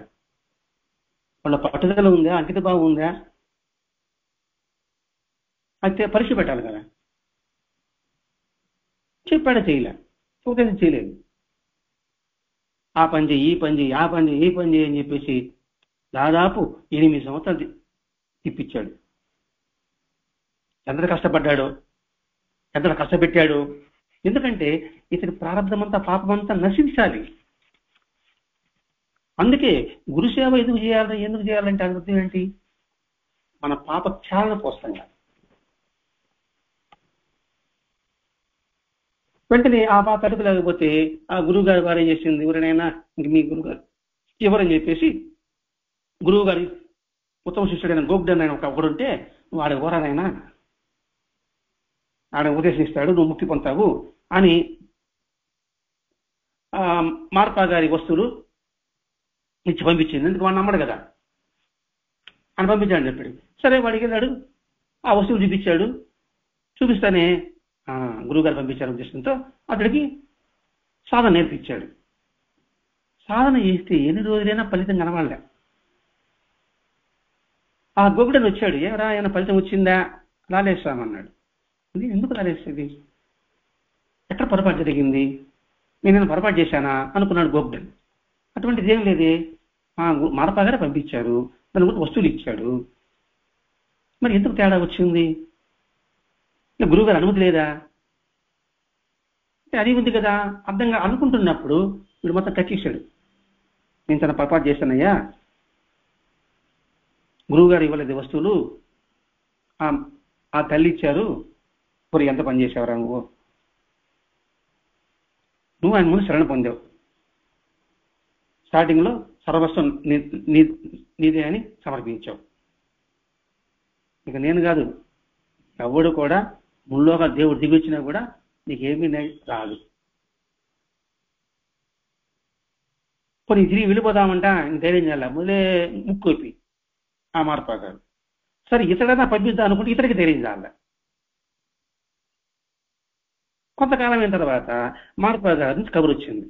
వాళ్ళ పట్టుదల ఉందా, అంకిత భావం ఉందా, అయితే పరీక్ష పెట్టాలి కదా. చెప్పాడా? చేయలే. ఉపదేశం చేయలేదు. ఆ పని చేయి, ఈ పని చేయి, ఆ పని చేయి, ఈ పని చేయి అని చెప్పేసి దాదాపు 8 సంవత్సరాలు తిప్పించాడు. ఎంత కష్టపడ్డాడు, ఎంత కష్టపెట్టాడు. ఎందుకంటే ఇతని ప్రారంభమంతా పాపమంతా నశించాలి. అందుకే గురుసేవ ఎందుకు చేయాలంటే అర్థం ఏంటి? మన పాప క్షాళన కోసంగా. వెంటనే ఆ పాప అడుగు లేకపోతే ఆ గురువు గారి వారు ఏం చేసింది, ఎవరైనా ఇంక మీ గురువు గారు ఎవరని చెప్పేసి గురువు గారి ఉత్తమ శిష్యుడైన గోగ్డన్ ఆయన ఒకడు ఉంటే, వాడు ఎవరైనా ఆడ ఉపదేశిస్తాడు, నువ్వు ముక్తి పొందుతావు అని మార్పా గారి వస్తువులు ఇచ్చి పంపించింది. ఎందుకు? వాడు నమ్మడు కదా అని పంపించాడు చెప్పాడు. సరే వాడికి వెళ్ళాడు, ఆ వస్తువులు చూపించాడు. చూపిస్తానే గురువుగారు పంపించారు ఉద్దేశంతో అతడికి సాధన నేర్పించాడు. సాధన చేస్తే ఎన్ని రోజులైనా ఫలితం కనవాలే. ఆ గోగుడని వచ్చాడు, ఏమరా ఏమైనా ఫలితం వచ్చిందా? రాలేస్తామన్నాడు. ఎందుకు రాలేస్తుంది? ఎక్కడ పొరపాటు జరిగింది? నేను పొరపాటు చేశానా అనుకున్నాడు గోగుడన్. అటువంటిది ఏం లేదే, మార్పాగానే పంపించారు, దాని గురించి వస్తువులు ఇచ్చాడు, మరి ఎందుకు తేడా వచ్చింది? గురువుగారు అనుమతి లేదా? అది ఉంది కదా. అర్థంగా అనుకుంటున్నప్పుడు వీడు మొత్తం కక్కేశాడు. నేను తన పొరపాటు చేశానయ్యా, గురువుగారు ఇవ్వలేదు వస్తువులు, ఆ తల్లి ఇచ్చారు, మరి ఎంత పని చేసేవరా నువ్వు ఆయన ముందు శరణ పొందావు. స్టార్టింగ్ లో సర్వస్వం నీదే అని సమర్పించావు. ఇక నేను కాదు, ఎవడు కూడా ముల్లోగా దేవుడు దిగొచ్చినా కూడా నీకేమీ రాదు. కొన్ని తిరిగి వెళ్ళిపోదామంట, ఇంక ధైర్యం చేయాల, ముందే ముక్కోపి ఆ మార్పా గారు. సరే ఇతడైనా పంపిద్దాం అనుకుంటే ఇతడికి ధైర్యం చేయాలి. కొంతకాలం అయిన తర్వాత మార్పా గారి నుంచి కబురు వచ్చింది,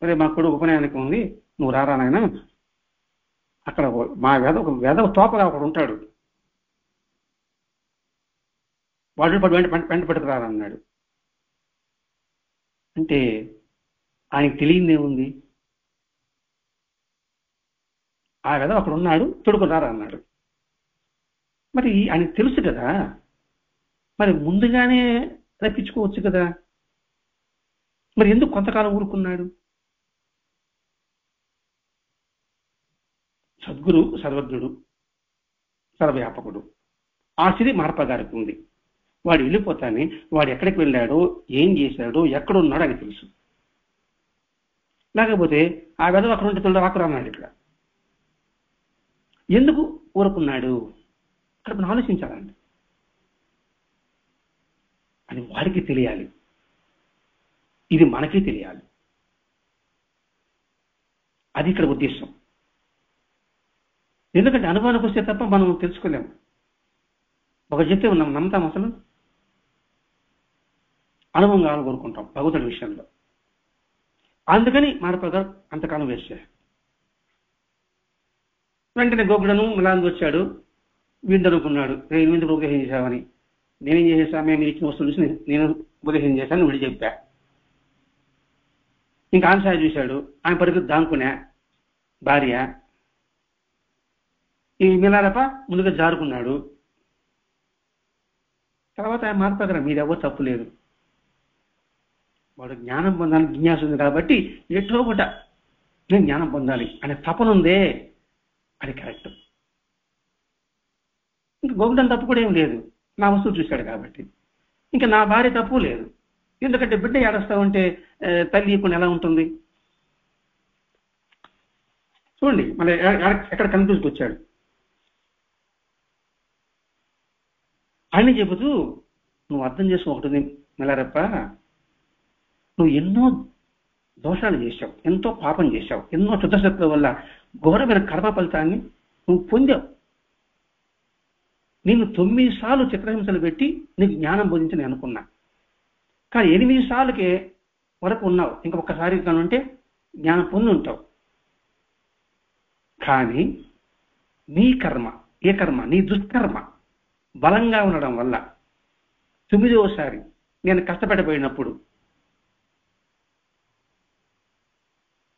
సరే మా కొడుకు ఉపనయనానికి ఉంది, నువ్వు రారా నాయన, అక్కడ మా వేద తోపగా ఒకడు ఉంటాడు, వాడు వెంట పెట్టుకురారన్నాడు. అంటే ఆయనకి తెలియదేముంది? ఆ కదా అక్కడ ఉన్నాడు, తొడుకున్నారా అన్నాడు. మరి ఆయనకు తెలుసు కదా, మరి ముందుగానే రప్పించుకోవచ్చు కదా, మరి ఎందుకు కొంతకాలం ఊరుకున్నాడు? సద్గురు సర్వజ్ఞుడు, సర్వవ్యాపకుడు. ఆ స్థితి మార్ప గారికి ఉంది. వాడు వెళ్ళిపోతానే వాడు ఎక్కడికి వెళ్ళాడో, ఏం చేశాడో, ఎక్కడున్నాడో అని తెలుసు. లేకపోతే ఆ వెధవ అక్కడ ఉంటే తొలి రాకురా అన్నాడు. ఇక్కడ ఎందుకు ఊరుకున్నాడు? ఇక్కడ మనం ఆలోచించాలండి. అది వాడికి తెలియాలి, ఇది మనకి తెలియాలి. అది ఇక్కడ ఉద్దేశం. ఎందుకంటే అనుభవానికి వస్తే తప్ప మనం తెలుసుకోలేము. ఒక చెప్తే ఉన్నాం, నమ్ముతాం అసలు? అనుభవం కావాలని కోరుకుంటాం భగవంతుడి విషయంలో. అందుకని మార్పగా అంతకాలం వేస్ట్ చేశాడు. వెంటనే గోకుడను మిలాంగి వచ్చాడు. వీడు అనుకున్నాడు, నేను ఎందుకు ఉపదేశం చేశామని. నేనేం చేసేసా, మేము ఇచ్చిన వస్తువులు చూసి నేను ఉపదేశం చేశాను, వీడు చెప్పా. ఇంకా ఆన్సార్ చూశాడు, ఆయన పరిగెత్తి దానుకునే భార్య. ఈ మిలారప్ప ముందుగా జారుకున్నాడు. తర్వాత ఆయన మార్పగర మీరెవరు తప్పు లేదు, వాడు జ్ఞానం పొందాలని జిజ్ఞాస ఉంది కాబట్టి ఎటో ఒకట నేను జ్ఞానం పొందాలి అనే తపన ఉందే, అది కరెక్ట్. ఇంకా గోకుడం తప్పు కూడా ఏం లేదు, నా వస్తువు చూశాడు కాబట్టి. ఇంకా నా భార్య తప్పు లేదు, ఎందుకంటే బిడ్డ ఏడుస్తామంటే తల్లి ఇప్పుడు ఎలా ఉంటుంది చూడండి. మళ్ళీ ఎక్కడ కన్ఫ్యూజ్కి వచ్చాడు. ఆయన చెబుతూ, నువ్వు అర్థం చేసుకో ఒకటి మిలారప్ప, నువ్వు ఎన్నో దోషాలు చేశావు, ఎంతో పాపం చేశావు, ఎన్నో చుట్టశక్తుల వల్ల ఘోరమైన కర్మ ఫలితాన్ని నువ్వు పొందావు. నేను 9 సార్లు చిత్రహింసలు పెట్టి నీకు జ్ఞానం బోధించి నేను అనుకున్నా, కానీ 8 సార్లకే వరకు ఉన్నావు. ఇంకా ఒక్కసారి కానుంటే జ్ఞానం పొంది ఉంటావు. కానీ నీ కర్మ, ఏ కర్మ, నీ దుష్కర్మ బలంగా ఉండడం వల్ల 9వసారి నేను కష్టపడిపోయినప్పుడు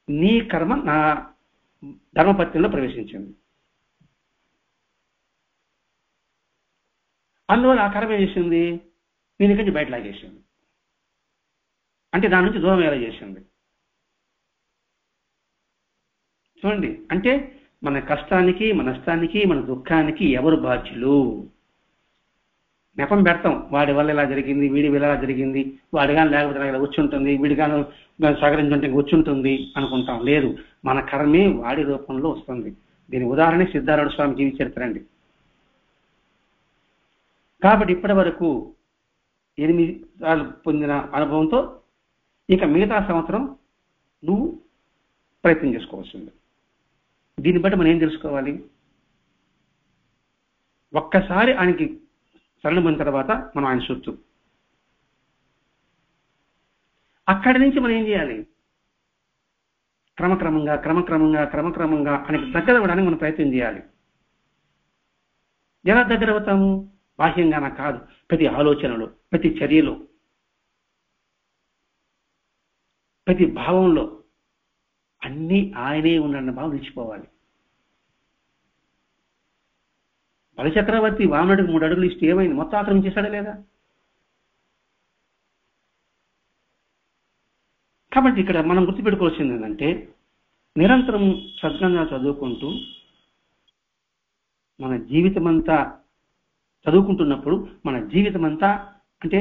నీ కర్మ నా ధర్మపత్యంలో ప్రవేశించింది. అందువల్ల ఆ కర్మ ఏం చేసింది, నేను ఇక్కడి నుంచి బయట లాగేసింది. అంటే దాని నుంచి దూరం ఎలా చేసింది చూడండి. అంటే మన కష్టానికి, మన నష్టానికి, మన దుఃఖానికి ఎవరు బాధ్యులు? నెపం పెడతాం, వాడి వల్ల ఇలా జరిగింది, వీడి వల్ల ఇలా జరిగింది, వాడి కానీ లేకపోతే ఇలా వచ్చి ఉంటుంది, వీడి కానీ సహకరించుంటే వచ్చి ఉంటుంది అనుకుంటాం. లేదు, మన కర్మే వాడి రూపంలో వస్తుంది. దీని ఉదాహరణ సిద్ధారూఢ స్వామి జీవిత చరిత్ర అండి. కాబట్టి ఇప్పటి వరకు 8 సార్లు పొందిన అనుభవంతో ఇక మిగతా సంవత్సరం నువ్వు ప్రయత్నం చేసుకోవాల్సింది. దీన్ని బట్టి మనం ఏం తెలుసుకోవాలి? ఒక్కసారి ఆయనకి శరణమైన తర్వాత మనం ఆయన సొత్తు. అక్కడి నుంచి మనం ఏం చేయాలి? క్రమక్రమంగా ఆయనకి దగ్గర అవ్వడానికి మనం ప్రయత్నం చేయాలి. ఎలా దగ్గర అవుతాము? బాహ్యంగాన కాదు, ప్రతి ఆలోచనలో, ప్రతి చర్యలో, ప్రతి భావంలో అన్నీ ఆయనే ఉన్నాడన్న భావం నిలిచిపోవాలి. బలిచక్రవర్తి వామనుడికి 3 అడుగులు ఇస్తే ఏమైంది? మొత్తం ఆక్రమించేశాడా లేదా? కాబట్టి ఇక్కడ మనం గుర్తుపెట్టుకోవాల్సింది ఏంటంటే, నిరంతరం సద్గ్రంథాలు చదువుకుంటూ మన జీవితం అంతా చదువుకుంటున్నప్పుడు మన జీవితం అంతా అంటే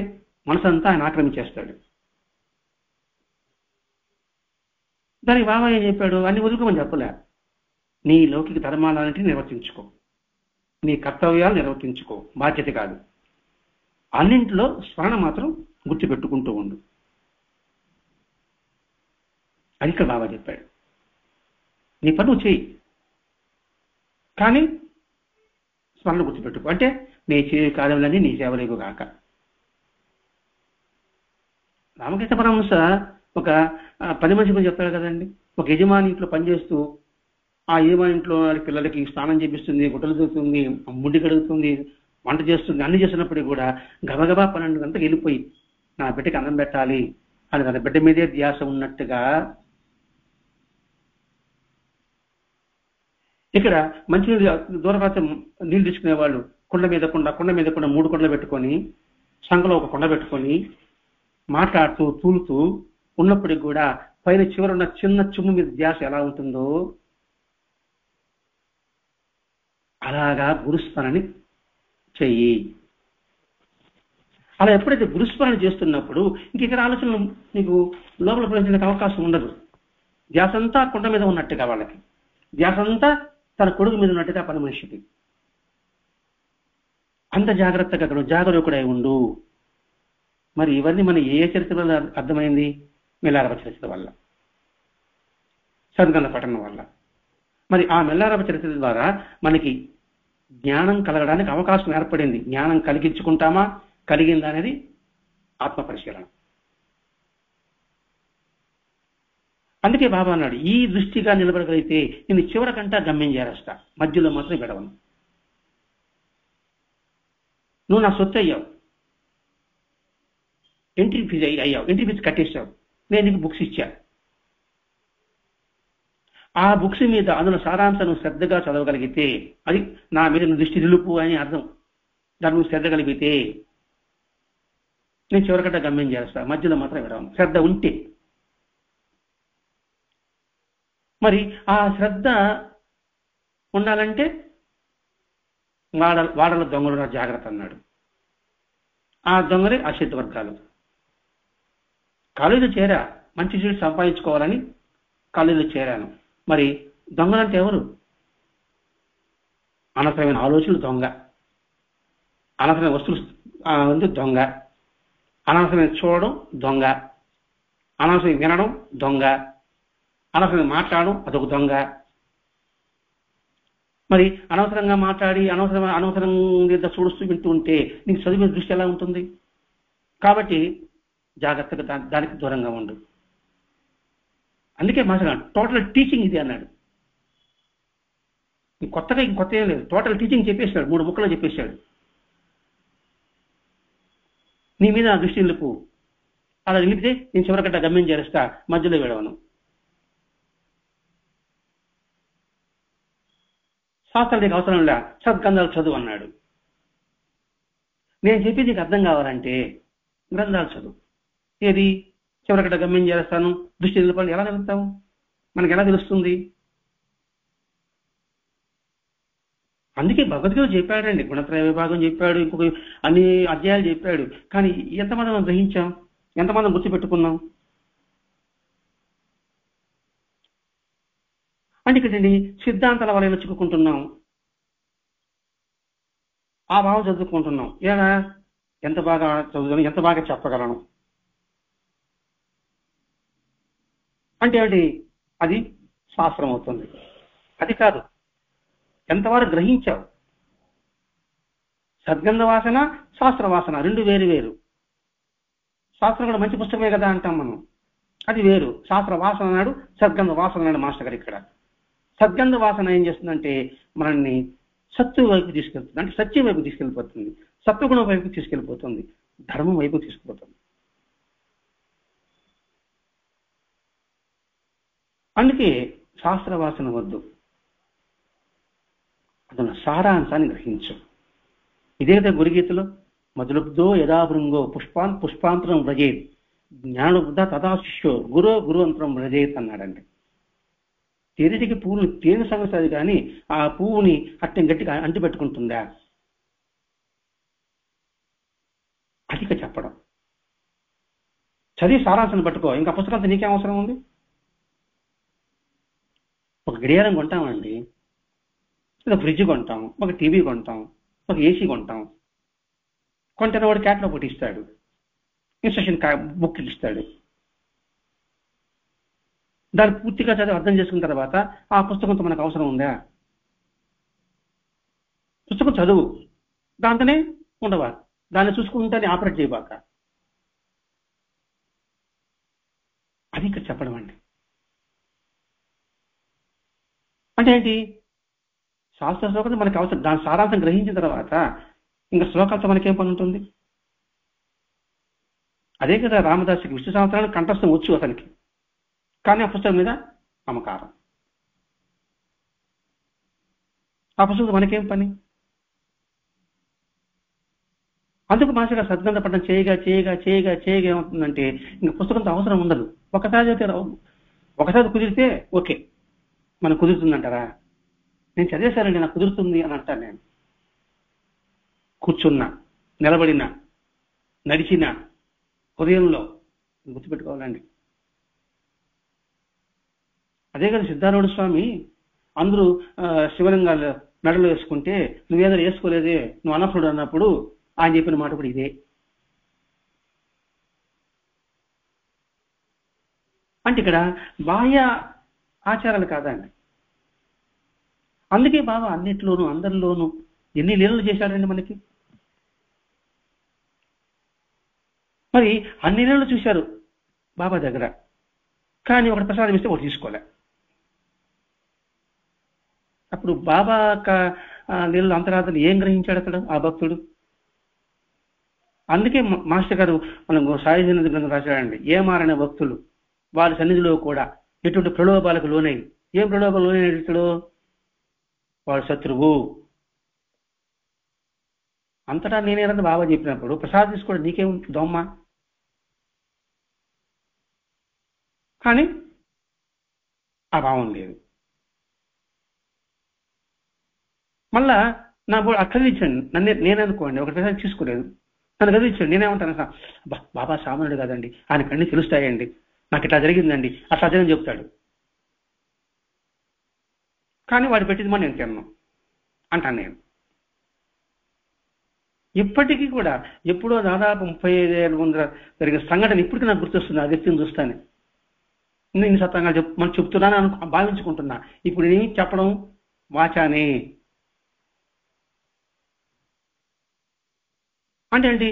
మనసంతా ఆయన ఆక్రమించేస్తాడు. దానికి బాబా ఏం చెప్పాడు? అన్ని వదులుకోమని చెప్పలే. నీ లౌకిక ధర్మాలన్నింటినీ నిర్వర్తించుకో, నీ కర్తవ్యాలు నిర్వర్తించుకో, బాధ్యత కాదు. అన్నింటిలో స్మరణ మాత్రం గుర్తుపెట్టుకుంటూ ఉండు. అది ఇక్కడ బాబా చెప్పాడు. నీ పని నువ్వు చెయ్యి, కానీ స్మరణ గుర్తుపెట్టుకో. అంటే నీ చేయ కార్యములన్నీ నీ సేవలేకు గాక. రామకృష్ణ పరమహంస ఒక 10 మంది గురించి చెప్తాడు కదండి. ఒక యజమాని ఇంట్లో పనిచేస్తూ ఆ యజమాని ఇంట్లో పిల్లలకి స్నానం చేపిస్తుంది, గుట్టలు దూకుతుంది, ముడ్డి కడుగుతుంది, వంట చేస్తుంది, అన్ని చేస్తున్నప్పటికీ కూడా గబగబా 12 గంటలకు వెళ్ళిపోయి నా బిడ్డకి అన్నం పెట్టాలి అని తన బిడ్డ మీదే ధ్యాస ఉన్నట్టుగా ఇక్కడ మంచినీళ్ళు దూరప్రాంతం నీళ్లు తీసుకునే వాళ్ళు కుండ మీద 3 కుండలు పెట్టుకొని సంఘలో ఒక కుండ పెట్టుకొని మాట్లాడుతూ తూలుతూ ఉన్నప్పటికి కూడా పైన చివరున్న చిన్న చుమ్ము మీద ధ్యాస ఎలా ఉంటుందో అలాగా గురుస్మరణని చెయ్యి. అలా ఎప్పుడైతే గురుస్మరణ చేస్తున్నప్పుడు ఇంక ఇక్కడ ఆలోచనలు నీకు లోపల ప్రవేశించడానికి అవకాశం ఉండదు. ధ్యాస అంతా కుండ మీద ఉన్నట్టుగా వాళ్ళకి, ధ్యాస అంతా తన కొడుకు మీద ఉన్నట్టుగా పని మనిషికి. అంత జాగ్రత్తగా అక్కడ జాగరూకుడై ఉండు. మరి ఇవన్నీ మన ఏ చరిత్ర వల్ల అర్థమైంది? మెల్లారవ చరిత్ర వల్ల, సద్గంధ పఠనం వల్ల. మరి ఆ మెల్లారవ చరిత్ర ద్వారా మనకి జ్ఞానం కలగడానికి అవకాశం ఏర్పడింది. జ్ఞానం కలిగించుకుంటామా, కలిగిందా అనేది ఆత్మ పరిశీలన. అందుకే బాబా అన్నాడు, ఈ దృష్టిగా నిలబడగలిగితే నేను చివరికంటా గమ్యం చేరేస్తా, మధ్యలో మాత్రం విడవను. నువ్వు నా సొత్తు అయ్యావు, ఎంట్రీ ఫీజు అయ్యావు, ఎంట్రీ ఫీజు కట్టేశావు, నేను నీకు బుక్స్ ఇచ్చా. ఆ బుక్స్ మీద అందులో సారాంశం నువ్వు శ్రద్ధగా చదవగలిగితే, అది నా మీద నువ్వు దృష్టి నిలుపు అని అర్థం. దాన్ని నువ్వు శ్రద్ధ కలిగితే నేను చివరికంటా గమ్యం చేస్తా, మధ్యలో మాత్రం విడవను, శ్రద్ధ ఉంటే. మరి ఆ శ్రద్ధ ఉండాలంటే వాడల దొంగలు జాగ్రత్త అన్నాడు. ఆ దొంగలే అశుద్ధ వర్గాలు. కాలేజీలో చేరా, మంచి సీట్ సంపాదించుకోవాలని కాలేజీలో చేరాను. మరి దొంగలంటే ఎవరు? అనవసరమైన ఆలోచనలు దొంగ, అనవసరమైన వస్తువులు దొంగ, అనవసరమైన చూడడం దొంగ, అనవసరమైన వినడం దొంగ, అనవసరంగా మాట్లాడడం అదొక దొంగ. మరి అనవసరంగా మాట్లాడి అనవసరంగా చూడుస్తూ వింటూ ఉంటే నీకు చదివే దృష్టి ఎలా ఉంటుంది? కాబట్టి జాగ్రత్తగా దానికి దూరంగా ఉండు. అందుకే మాట్లాడు, టోటల్ టీచింగ్ ఇది అన్నాడు. కొత్తగా ఏం లేదు, టోటల్ టీచింగ్ చెప్పేశాడు, 3 ముక్కలు చెప్పేశాడు. నీ మీద ఆ దృష్టి నిలుపు, అలా నిలిపితే నేను చివరికట్ట గమ్యం చేస్తా, మధ్యలో విడవను. శాస్త్రాలు నీకు అవసరం లే, సద్గ్రంథాలు చదువు అన్నాడు. నేను చెప్పి నీకు అర్థం కావాలంటే గ్రంథాలు చదువు. ఏది చివరికట్ట గమ్యం చేస్తాను, దృష్టి నిలపండి, ఎలా తెలుస్తాము? మనకి ఎలా తెలుస్తుంది? అందుకే భగవద్గీత చెప్పాడండి, గుణత్రయ విభాగం చెప్పాడు, ఇంకొక అన్ని అధ్యాయాలు చెప్పాడు. కానీ ఎంతమంది మనం గ్రహించాం, ఎంతమంది గుర్తుపెట్టుకున్నాం? అంటే ఇక్కడండి సిద్ధాంతాల వలన చిక్కుకుంటున్నాం, ఆ భావం చదువుకుంటున్నాం. ఎలా ఎంత బాగా చదువుతాను, ఎంత బాగా చెప్పగలను అంటే ఏంటి? అది శాస్త్రం అవుతుంది. అది కాదు, ఎంతవరకు గ్రహించావు. సద్గంధ వాసన, శాస్త్ర వాసన రెండు వేరు వేరు. శాస్త్రం కూడా మంచి పుస్తకమే కదా అంటాం మనం, అది వేరు. శాస్త్ర వాసన అన్నాడు, సద్గంధ వాసన అన్నాడు మాస్టర్ గారు. ఇక్కడ సద్గంధ వాసన ఏం చేస్తుందంటే మనల్ని సత్వ వైపు తీసుకెళ్తుంది, అంటే సత్యం వైపు తీసుకెళ్ళిపోతుంది, సత్వగుణం వైపు తీసుకెళ్ళిపోతుంది, ధర్మం వైపు తీసుకుపోతుంది. అందుకే శాస్త్ర వాసన వద్దు, అతను సారాంశాన్ని గ్రహించు. ఇదే కదా గురుగీతలో మధులబ్దో యథాభృంగో పుష్పాంతరం వ్రజేత్ జ్ఞానబుద్ధ తదా శిష్యో గురు అంతరం వ్రజేత్ అన్నాడండి. తేనెటికి పువ్వుని తేనె సంగతి కానీ ఆ పువ్వుని అట్టం గట్టిగా అంటిపెట్టుకుంటుందా? అధిక చెప్పడం. చదివి సారాంశాన్ని పట్టుకో, ఇంకా పుస్తకంతో నీకేం అవసరం ఉంది? ఒక గడియారం కొంటామండి, ఒక ఫ్రిడ్జ్ కొంటాం, ఒక టీవీ కొంటాం, ఒక ఏసీ కొంటాం. కొంటేనే వాడు క్యాట్లో ఒకటి ఇస్తాడు, ఇన్స్ట్రక్షన్ బుక్ ఇస్తాడు. దాన్ని పూర్తిగా చదివి అర్థం చేసుకున్న తర్వాత ఆ పుస్తకంతో మనకు అవసరం ఉందా? పుస్తకం చదువు, దాంతోనే ఉండవా, దాన్ని చూసుకుంటానే ఆపరేట్ చేయబాక. అది ఇక్కడ చెప్పడం అండి. అంటే ఏంటి? శాస్త్ర శ్లోకం మనకి అవసరం, దాని సారాంశం గ్రహించిన తర్వాత ఇంకా శ్లోకాలతో మనకేం పని ఉంటుంది? అదే కదా రామదాసుకి విష్ణు సహస్రానికి కంఠస్థం వచ్చు అతనికి, కానీ ఆ పుస్తకం మీద మమకారం. ఆ పుస్తకం మనకేం పని? అందుకు మాస్టర్ గారు సద్గంధ పఠనం చేయగా చేయగా చేయగా చేయగా ఏమవుతుందంటే ఇంకా పుస్తకంతో అవసరం ఉండదు. ఒకసారి కుదిరితే ఓకే, మనకు కుదురుతుందంటారా? నేను చదివేశానండి, నాకు కుదురుతుంది అని అంటాను. నేను కూర్చున్నా, నిలబడినా, నడిచినా, హృదయంలో గుర్తుపెట్టుకోవాలండి. అదే కదా సిద్ధారూఢ స్వామి అందరూ శివలింగాలు మెడలు వేసుకుంటే నువ్వేదో వేసుకోలేదే, నువ్వు అనర్హుడు అన్నప్పుడు ఆయన చెప్పిన మాట కూడా ఇదే. అంటే ఇక్కడ బాహ్య ఆచారాలు కాదండి. అందుకే బాబా అన్నిట్లోనూ అందరిలోనూ ఎన్ని లీలలు చేశాడండి మనకి. మరి అన్ని లీలలు చూశారు బాబా దగ్గర, కానీ ఒకటి ప్రసాదం ఇస్తే ఒకటి తీసుకోలే. అప్పుడు బాబా లీలలు అంతరార్థం ఏం గ్రహించాడు అక్కడ ఆ భక్తుడు? అందుకే మాస్టర్ గారు మనం సాయి సన్నిధి గ్రంథం రాశాడండి, ఏ మారణ భక్తులు వారి సన్నిధిలో కూడా ఎటువంటి ప్రలోభాలకు లోనై. ఏం ప్రలోభాలు లోనైనట్లు? వాడు శత్రువు. అంతటా నేనేనని బాబా చెప్పినప్పుడు ప్రసాదం తీసుకోవడం నీకేం దొమ్మ? కానీ ఆ భావం లేదు. మళ్ళా నాకు అక్కడిచ్చాను, నేననుకోండి ఒక ప్రసాదం తీసుకోలేదు, నన్ను గదిలిచ్చాడు, నేనేమంటాను? బాబా సామాన్యుడు కాదండి, ఆయన కన్నీ తెలుస్తాయండి, నాకు ఇట్లా జరిగిందండి, అట్లా జరిగింది చెప్తాడు. కానీ వాడు పెట్టింది మరి నేను తిన్నాను అంటాను నేను. ఇప్పటికీ కూడా ఎప్పుడో దాదాపు 35 ఏళ్ళ ముందర జరిగిన సంఘటన ఇప్పటికీ నాకు గుర్తొస్తుంది. ఆ వ్యక్తిని చూస్తాను, నేను సత్యంగా మనం చెప్తున్నాను భావించుకుంటున్నా. ఇప్పుడు నేను చెప్పడం వాచానే అంటే ఏంటి?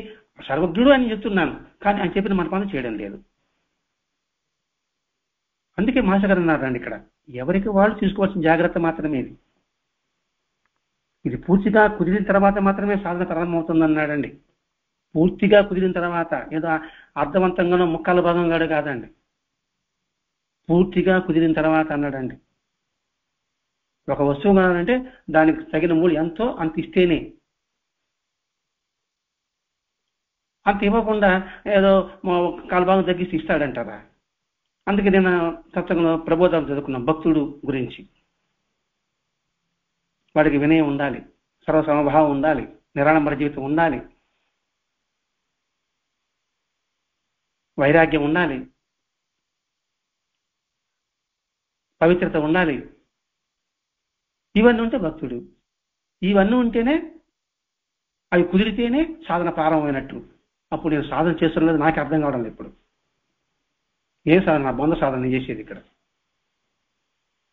సర్వజ్ఞుడు అని చెప్తున్నాను, కానీ ఆయన చెప్పిన మన పని చేయడం లేదు. అందుకే మాస్టర్ గారు అన్నారండి ఇక్కడ, ఎవరికి వాళ్ళు తీసుకోవాల్సిన జాగ్రత్త మాత్రమే ఇది పూర్తిగా కుదిరిన తర్వాత మాత్రమే సాధన ప్రారంభమవుతుంది అన్నాడండి. పూర్తిగా కుదిరిన తర్వాత, ఏదో అర్థవంతంగానో ముక్కాల భాగంగాడు కాదండి, పూర్తిగా కుదిరిన తర్వాత అన్నాడండి. ఒక వస్తువు కావాలంటే దానికి తగిన మూల్యం ఎంతో అంత ఇస్తేనే, అంత ఇవ్వకుండా ఏదో కాలభాగం తగ్గిస్తే ఇస్తాడంటారా? అందుకే నేను సత్సంగంలో ప్రబోధాలు చదువుకున్నాను భక్తుడు గురించి. వాడికి వినయం ఉండాలి, సర్వసమభావం ఉండాలి, నిరాడంబర జీవితం ఉండాలి, వైరాగ్యం ఉండాలి, పవిత్రత ఉండాలి. ఇవన్నీ ఉంటే భక్తుడు. ఇవన్నీ ఉంటేనే, అవి కుదిరితేనే సాధన ప్రారంభమైనట్టు. అప్పుడు నేను సాధన చేస్తున్నది నాకు అర్థం కావడం లేదు. ఇప్పుడు ఏ సాధన? బొంద సాధన చేసేది ఇక్కడ.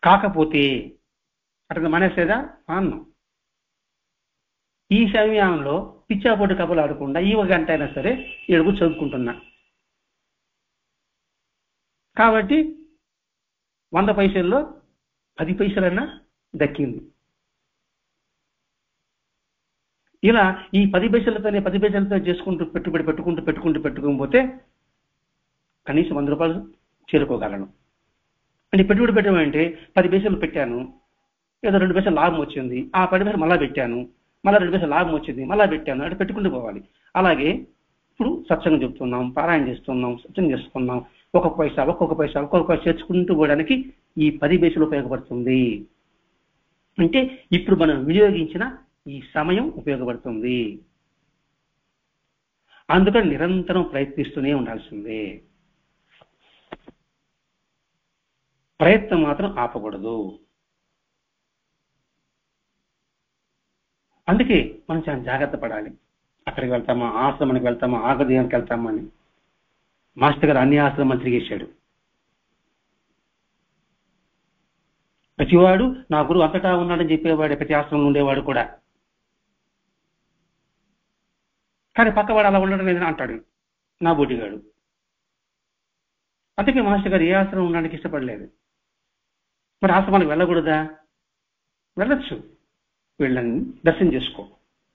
కాకపోతే అట్లా మానేసేదా? అన్నం. ఈ సమయంలో పిచ్చాపోటు కబులు ఆడకుండా ఈ 1 గంట అయినా సరే ఏడుగు చదువుకుంటున్నా. కాబట్టి 100 పైసల్లో 10 పైసలన్నా దక్కింది. ఇలా ఈ 10 పైసలతో చేసుకుంటూ పెట్టుకోకపోతే కనీసం 100 రూపాయలు చేరుకోగలను. అంటే పెట్టుబడి పెట్టామంటే 10 పైసలు పెట్టాను, ఏదో 2 పైసలు లాభం వచ్చింది, ఆ 10 పైసలు మళ్ళా పెట్టాను, మళ్ళీ 2 పైసలు లాభం వచ్చింది, మళ్ళా పెట్టాను, అంటే పెట్టుకుంటూ పోవాలి. అలాగే ఇప్పుడు సత్సంగం చెప్తున్నాం, పారాయణ చేస్తున్నాం, సత్సంగం చేస్తున్నాం, ఒక్కొక్క పైసా చేర్చుకుంటూ పోవడానికి ఈ 10 పైసలు ఉపయోగపడుతుంది. అంటే ఇప్పుడు మనం వినియోగించిన ఈ సమయం ఉపయోగపడుతుంది. అందుకని నిరంతరం ప్రయత్నిస్తూనే ఉండాల్సిందే. ప్రయత్నం మాత్రం ఆపకూడదు. అందుకే మనం చాలా జాగ్రత్త పడాలి. అక్కడికి వెళ్తామా, ఆశ్రమానికి వెళ్తామా, ఆగదేయానికి వెళ్తామా అని. మాస్టర్ గారు అన్ని ఆశ్రమాలు తిరిగేశాడు. ప్రతివాడు నా గురువు అంతటా ఉన్నాడని చెప్పేవాడు, ప్రతి ఆశ్రమంలో ఉండేవాడు కూడా. కానీ పక్కవాడు అలా ఉండడం లేదని అంటాడు నా బోటిగాడు. అందుకే మాస్టర్ గారు ఏ ఆశ్రమం ఉండడానికి ఇష్టపడలేదు. మరి ఆశ్రమానికి వెళ్ళకూడదా? వెళ్ళొచ్చు. వీళ్ళని దర్శనం చేసుకో,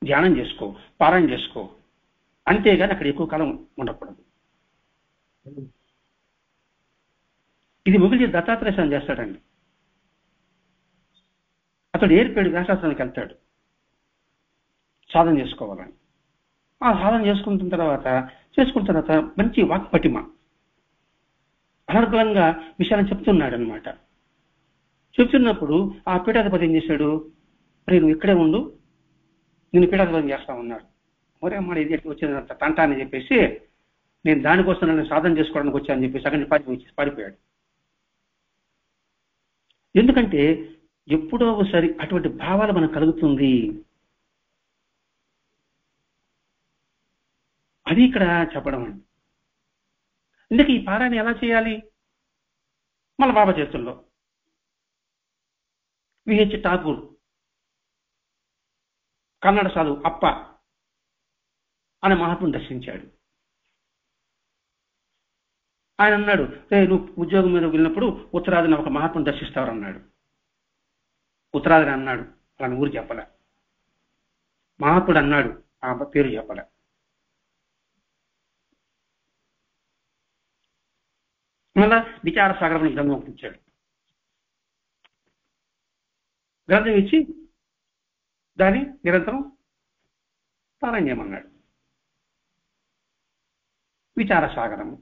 ధ్యానం చేసుకో, పారాయణ చేసుకో, అంతేగాని అక్కడ ఎక్కువ కాలం ఉండకూడదు. ఇది ముగిలి దత్తాత్రేయ స్వామి చేస్తాడండి. అతడు ఏర్పేడు వ్యాసాసనానికి వెళ్తాడు సాధన చేసుకోవాలని. ఆ సాధన చేసుకున్న తర్వాత మంచి వాక్పటిమ, అనర్గళంగా విషయాన్ని చెప్తున్నాడు అనమాట. చెప్తున్నప్పుడు ఆ పీఠాధిపతి ఏం చేశాడు, మరి నువ్వు ఇక్కడే ఉండు, నేను పీఠాధిపతి చేస్తా ఉన్నాడు. మరే అమ్మాడు ఇది వచ్చిందంత తంట అని చెప్పేసి, నేను దానికోసం నన్ను సాధన చేసుకోవడానికి వచ్చానని చెప్పేసి అక్కడి పారిపోయాడు. ఎందుకంటే ఎప్పుడో ఒకసారి అటువంటి భావాలు మనకు కలుగుతుంది. అది ఇక్కడ చెప్పడం అండి. ఇందుకు ఈ పారాయణ ఎలా చేయాలి? మన బాబా చేతుల్లో. విహెచ్ ఠాకూర్ కన్నడ సాధువు అప్ప అనే మహాత్ముని దర్శించాడు. ఆయన అన్నాడు, నువ్వు ఉద్యోగం మీద వెళ్ళినప్పుడు ఉత్తరాదిని ఒక మహాత్ముని దర్శిస్తావన్నాడు. ఉత్తరాదిని అన్నాడు, అలాని ఊరు చెప్పలే. మహాత్ముడు అన్నాడు, ఆ పేరు చెప్పలే. మళ్ళా విచార సాగరం గ్రంథం ఒకటి ఇచ్చాడు. గ్రంథం ఇచ్చి దాన్ని నిరంతరం పారాయణ చేయమన్నాడు. విచార సాగరము.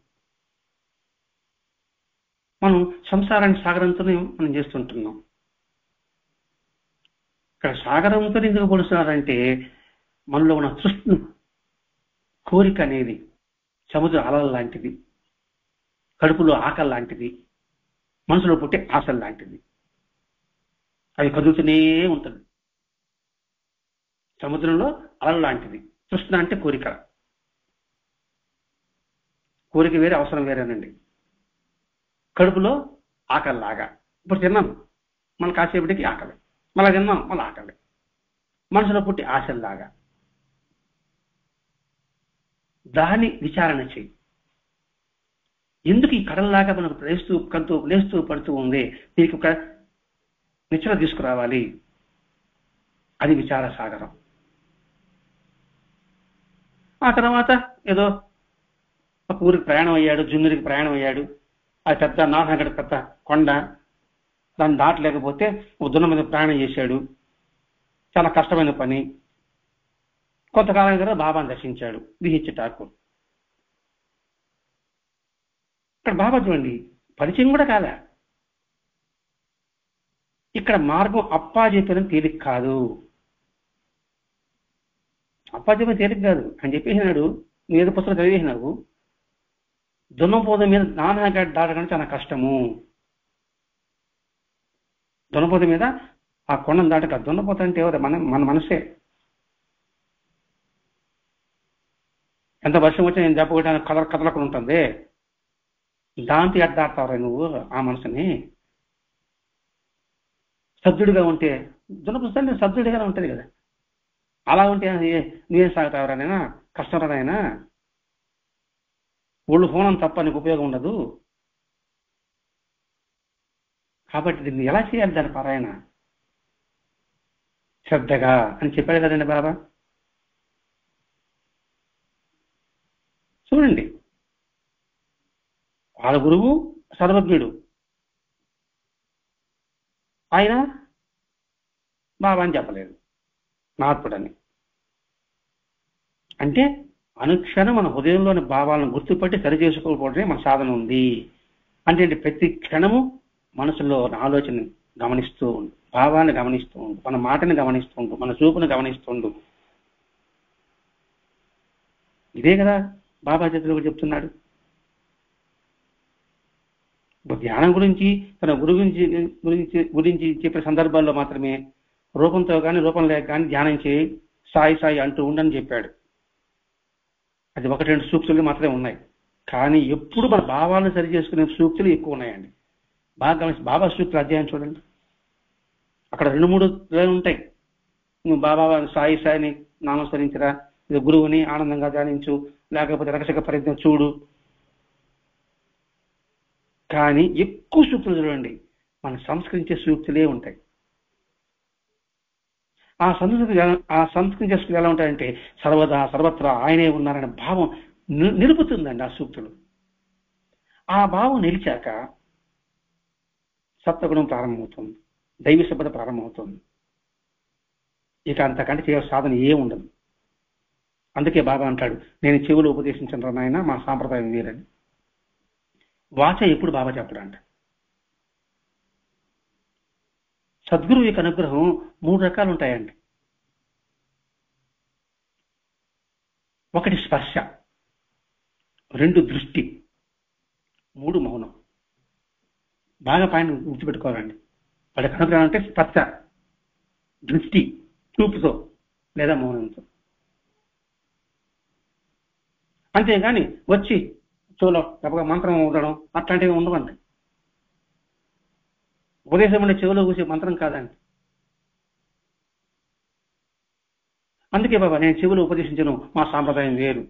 మనం సంసారాన్ని సాగరంతోనే మనం చేస్తుంటున్నాం. ఇక్కడ సాగరంతో ఎందుకు పోలుస్తున్నారంటే, మనలో ఉన్న తృష్ణ, కోరిక అనేది సముద్ర అలల లాంటిది, కడుపులో ఆకలి లాంటిది, మనసులో పుట్టే ఆశలు లాంటిది. అది కదులుతూనే ఉంటుంది. సముద్రంలో అలల లాంటిది. తృష్ణ అంటే కోరిక. కోరిక వేరే, అవసరం వేరేనండి. కడుపులో ఆకలిలాగా. ఇప్పుడు తిన్నాం, మళ్ళీ కాసేపటికి ఆకలి, మళ్ళీ తిన్నాం, మళ్ళీ ఆకలి. మనసులో పుట్టి ఆశల్లాగా. దాన్ని విచారణ చెయ్యి. ఎందుకు ఈ కడల్లాగా మనకు లేస్తూ పడుతూ ఉంది? దీనికి ఒక నిచ్చెన తీసుకురావాలి. అది విచార సాగరం. ఆ తర్వాత ఏదో ఒక ఊరికి ప్రయాణం అయ్యాడు, జున్నూరికి ప్రయాణం అయ్యాడు. అది పెద్ద నాగడ పెద్ద కొండ, దాన్ని దాటలేకపోతే ఒక దున్న మీద ప్రయాణం చేశాడు. చాలా కష్టమైన పని. కొంతకాలం దగ్గర బాబాను దర్శించాడు విహెచ్ ఠాకూర్. ఇక్కడ బాబా చూడండి, పరిచయం కూడా కాదా. ఇక్కడ మార్గం అప్పా చెప్పిన తేలిక కాదు. అప్పా చెప్పిన తేలిక కాదు అని చెప్పేసినాడు. నువ్వు ఏదో పుస్తకం చదివేసినావు. దున్నపోత మీద నానాగడ్డ దాటడం చాలా కష్టము. దున్నపోత మీద ఆ కొండను దాటక, దున్నపోత అంటే ఎవరు? మన మనసే. ఎంత వర్షం వచ్చి నేను చెప్పగొట్టాను కదలకుండా ఉంటుంది. దాంతో ఎడ్డాడతావురా నువ్వు ఆ మనసుని. సజ్జుడిగా ఉంటే దున్నపోతే సజ్జుడిగానే ఉంటుంది కదా. అలా ఉంటే నువ్వేం సాగుతావురా నైనా, కష్టం రానైనా. ఒళ్ళు హోనం తప్ప నీకు ఉపయోగం ఉండదు. కాబట్టి దీన్ని ఎలా చేయాలి? దాని పారాయణ శ్రద్ధగా అని చెప్పాడు కదండి బాబా. చూడండి, వాళ్ళ గురువు సర్వజ్ఞుడు, ఆయన బాబా అని చెప్పలేదు, మహాత్ముడని. అంటే అనుక్షణం మన హృదయంలోని భావాలను గుర్తుపట్టి సరిచేసుకోకపోవడమే మన సాధన ఉంది. అంటే ప్రతి క్షణము మనసులో ఆలోచన గమనిస్తూ ఉండు, భావాన్ని గమనిస్తూ ఉండు, మన మాటని గమనిస్తూ ఉండు, మన చూపుని గమనిస్తుండు. ఇదే కదా బాబా చేతులు చెప్తున్నాడు. ధ్యానం గురించి తన గురించి చెప్పే సందర్భాల్లో మాత్రమే రూపంతో కానీ రూపం లేక కానీ ధ్యానం చేయి, సాయి అంటూ ఉండని చెప్పాడు. అది 1-2 సూక్తులు మాత్రమే ఉన్నాయి. కానీ ఎప్పుడు మన భావాలను సరి చేసుకునే సూక్తులు ఎక్కువ ఉన్నాయండి. బాగా గమనించి బాబా సూక్తుల అధ్యాయం చూడండి. అక్కడ 2-3 ఉంటాయి. నువ్వు బాబా సాయిని నామస్మరించరా, ఇది గురువుని ఆనందంగా ధ్యానించు, లేకపోతే రక్షక ప్రయత్నం చూడు. కానీ ఎక్కువ సూక్తులు చూడండి మనం సంస్కరించే సూక్తులే ఉంటాయి. ఆ సంస్కరించే సూక్తులు ఎలా ఉంటాయంటే సర్వదా సర్వత్రా ఆయనే ఉన్నారనే భావం నిలుపుతుందండి ఆ సూక్తులు. ఆ భావం నిలిచాక సత్వగుణం ప్రారంభమవుతుంది, దైవ శబ్ద ప్రారంభమవుతుంది. ఇక అంతకంటే చేయాల్సిన సాధన ఏముండదు. అందుకే బాబా అంటాడు, నేను చెవులు ఉపదేశించను నాయన, మా సాంప్రదాయం వేరని. వాచ ఎప్పుడు బాబా చెప్పడంట. సద్గురువు యొక్క అనుగ్రహం 3 రకాలు ఉంటాయండి. ఒకటి స్పర్శ, 2 దృష్టి, 3 మౌనం. బాగా పైన గుర్తుపెట్టుకోవాలండి. వాడికి అనుగ్రహం అంటే స్పర్శ, దృష్టి, చూపుతో లేదా మౌనంతో. అంతేగాని వచ్చి చెవులో గబగబా మంత్రం ఉండడం అట్లాంటివి ఉండవండి. ఉపదేశం అంటే చెవులో కూసే మంత్రం కాదండి. అందుకే బాబా నేను చెవులు ఉపదేశించను, మా సాంప్రదాయం వేరు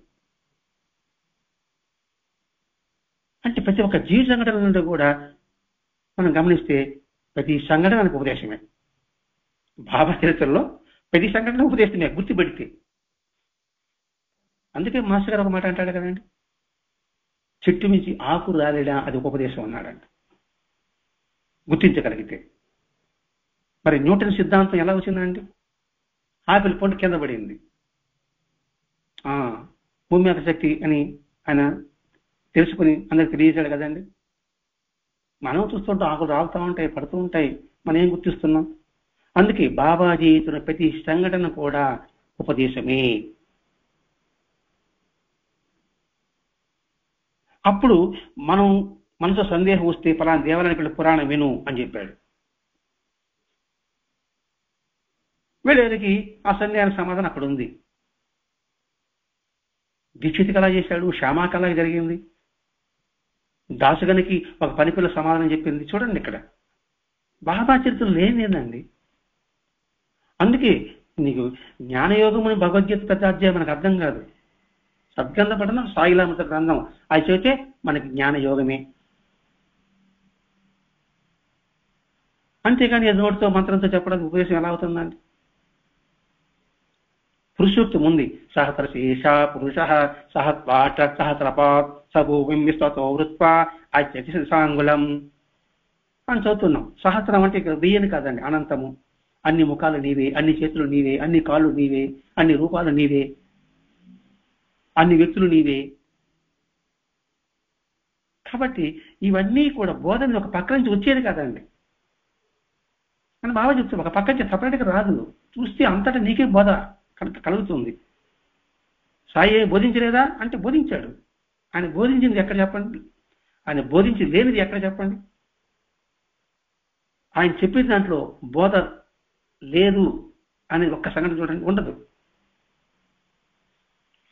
అంటే. ప్రతి ఒక్క జీవిత సంఘటన నుండి కూడా మనం గమనిస్తే ప్రతి సంఘటన మనకు ఉపదేశమే. బాబా చరిత్రలో ప్రతి సంఘటన ఉపదేశమే గుర్తుపెడితే. అందుకే మాస్టర్ గారు ఒక మాట అంటాడు కదండి, చెట్టు మించి ఆకు రాలేడా, అది ఒక ఉపదేశం అన్నాడండి, గుర్తించగలిగితే. మరి న్యూటన్ సిద్ధాంతం ఎలా వచ్చిందండి? ఆపిల్ పండు కింద పడింది, భూమి యొక్క శక్తి అని ఆయన తెలుసుకుని అందరికి తెలియజేశాడు కదండి. మనం చూస్తుంటాం, ఆకులు రాలుతూ ఉంటాయి, పడుతూ ఉంటాయి, మనం ఏం గుర్తిస్తున్నాం? అందుకే బాబాజీ ఇతర ప్రతి సంఘటన కూడా ఉపదేశమే. అప్పుడు మనం మనసు సందేహం వస్తే ఫలానా దేవాలయానికి వెళ్ళి పురాణం విను అని చెప్పాడు. వీళ్ళకి ఆ సందేహానికి సమాధానం అక్కడ ఉంది. దీక్షితికి అలా చేశాడు, శ్యామాకి అలా జరిగింది, దాసుగనికి ఒక పనిపిల్ల సమాధానం చెప్పింది. చూడండి ఇక్కడ బాబా చరిత్రలు లేదండి. అందుకే నీకు జ్ఞానయోగం అని భగవద్గీత పెద్ద అధ్యాయం మనకు అర్థం కాదు. సద్గంధ పఠనం, సాయిలామృత గ్రంథం అది చదివితే మనకి జ్ఞానయోగమే. అంతేగాని నోటితో మంత్రంతో చెప్పడానికి ఉపదేశం ఎలా అవుతుందండి? పురుషోక్తం ఉంది, సహస్రశేష పురుష సహత్వాట సహస్రపాత్ సభూమిం విశ్వతో వృత్వా అత్యతిశాంగులం అని చదువుతున్నాం. సహస్రం అంటే ఇక్కడ వెయ్యని కాదండి, అనంతము. అన్ని ముఖాలు నీవే, అన్ని చేతులు నీవే, అన్ని కాళ్ళు నీవే, అన్ని రూపాలు నీవే, అన్ని వ్యక్తులు నీవే. కాబట్టి ఇవన్నీ కూడా బోధన ఒక పక్క నుంచి వచ్చేది కాదండి అని బాగా చెప్తాం. ఒక పక్క నుంచి సపరేట్గా రాదు, చూస్తే అంతటా నీకే బోధ కలుగుతుంది. సాయి బోధించలేదా అంటే బోధించాడు. ఆయన బోధించింది ఎక్కడ చెప్పండి? ఆయన బోధించి లేనిది ఎక్కడ చెప్పండి? ఆయన చెప్పిన దాంట్లో బోధ లేదు అనేది ఒక్క సంఘటన చూడండి, ఉండదు.